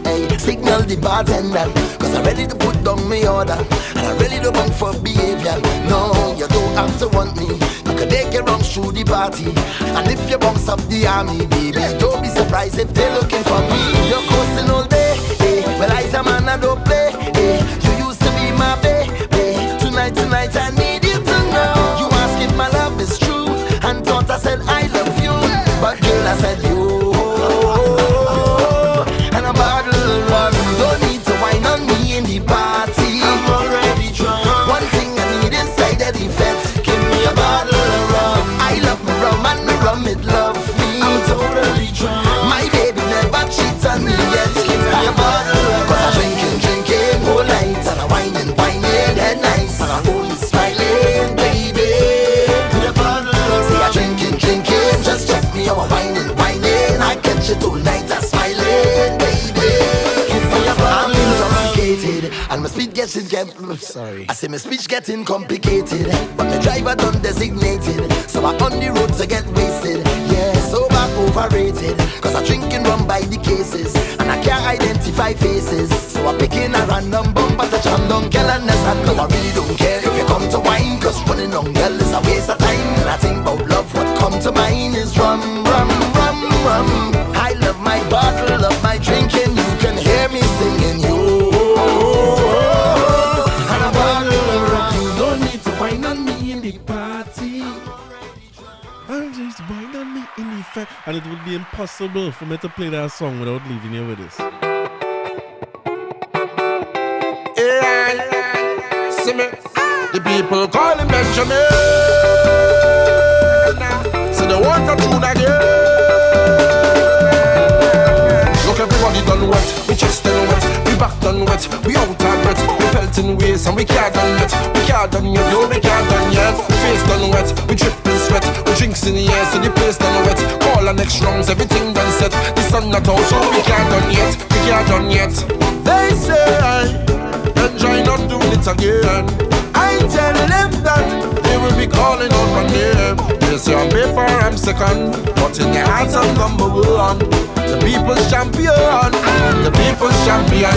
Hey, signal the bartender, cause I'm ready to put down my order. And I'm ready to bunk for behavior. No, you don't have to want me. You can take your wrongs through the party. And if you bounce up the army, baby, don't be surprised if they're looking for me. You're coasting all day, eh? Well, I's a man, I don't play, eh? You used to be my baby. Tonight, I need you to know. You ask if my love is true, and thought I said I love you. But girl, I said you. And a bottle of rum. You don't need to wine on me in the party. I'm already drunk. One thing I need inside of the fete. Give me a bottle of rum. I love my rum and my rum it love me. I'm totally drunk. My baby never cheats on me yet. Give me a bottle of rum. Cause I'm drinking whole night. And I'm whining, head nice. And I'm only smiling, baby. With a bottle of rum. Say I'm drinking, just check me out. Whining, I catch it all night. I'm smiling, baby. Give me a bottle. I'm intoxicated and my speech sorry. I say my speech getting complicated, but my driver done designated, so I'm on the road to get wasted. Yeah, sober overrated, cause I'm drinking rum by the cases, and I can't identify faces, so I'm picking a random bumper to jam down girl and that's not. Cause I really don't care if you come to wine, cause running on girl is a waste of time. And I think about love, what come to mind is rum. I love my bottle, love my drinking, you can hear me singing you. And a bottle of rum. You don't need to wine on me in the party. I'm just wine on me in the fete. And it would be impossible for me to play that song without leaving you with this. Yeah, see me. The people call him Benjamin. So they want to tune again. Look, everybody done wet, we chest done wet, we back done wet, we out of breath, we pelting ways and we can't done yet, we can't done yet, no we can't done yet. We face done wet, we dripping sweat, we drinks in the air so the place done wet. Call our next rounds, everything done set, the sun not out so we can't done yet, we can't done yet. They say, enjoy not doing it again. I tell them that they will be calling out my name. They say on paper I'm second, but in their hearts I'm number one. The people's champion, the people's champion.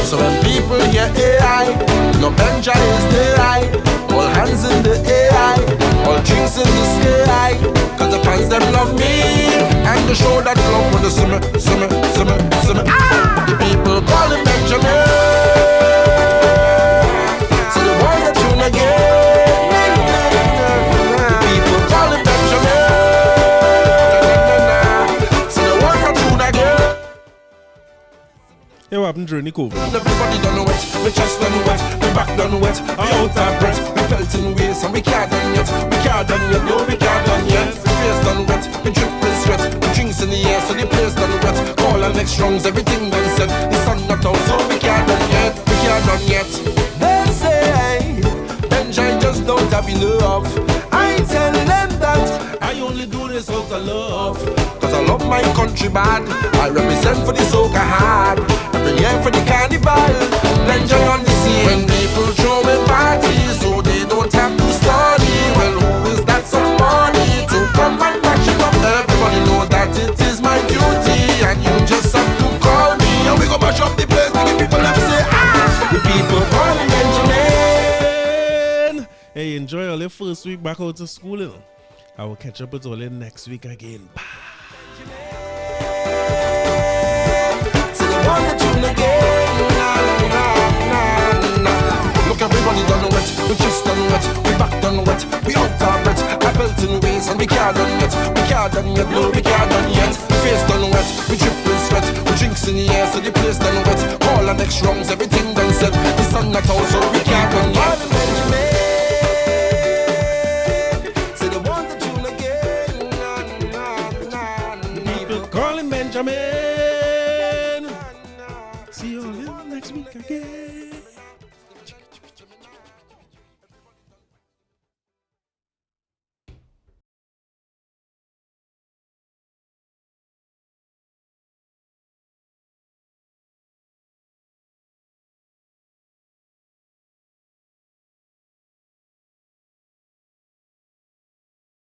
So when people hear AI, no Benja is the eye. All hands in the AI, all drinks in the sky. Cause the fans them love me, and the show that love with the summer. The people call him Benjamin. So the ones that tune again. The people call him Benjamin. So the ones that tune again. Hey, what happened during the COVID? Everybody done wet, we chest done wet, we back done wet, we out of breath, we pelting ways and we can't done yet, no we can't done yet. We face done wet, we dripping sweat, we drinks in the air so the place done wet. Call our next rounds, everything done set, the sun not out so we can't done yet. They say, Benjamin just don't have enough. I tell them that I only do this out of love. Cause I love my country bad, I represent for the soca hard. Every year for the carnival, enjoy on the scene. When people throw in parties, so they don't have to study. Well, who is that somebody to come and match it up? Everybody know that it is my duty, and you just have to call me. And we go mash up the place, make the people have say, ah! The people call me Benjamin. enjoy all your first week back out to school, you know. I will catch up with all you next week again. Bye. Look, everybody done wet, we just done wet, we back done wet, we out our breath, I built in ways and we can't done yet, we can't done yet, no, we can't done yet. Face done wet, we drip with sweat, we drinks in the air, so the place done wet. Call our next rounds, everything done set, the sun not out, so we can't done yet. Say they want the tune again, People calling Benjamin.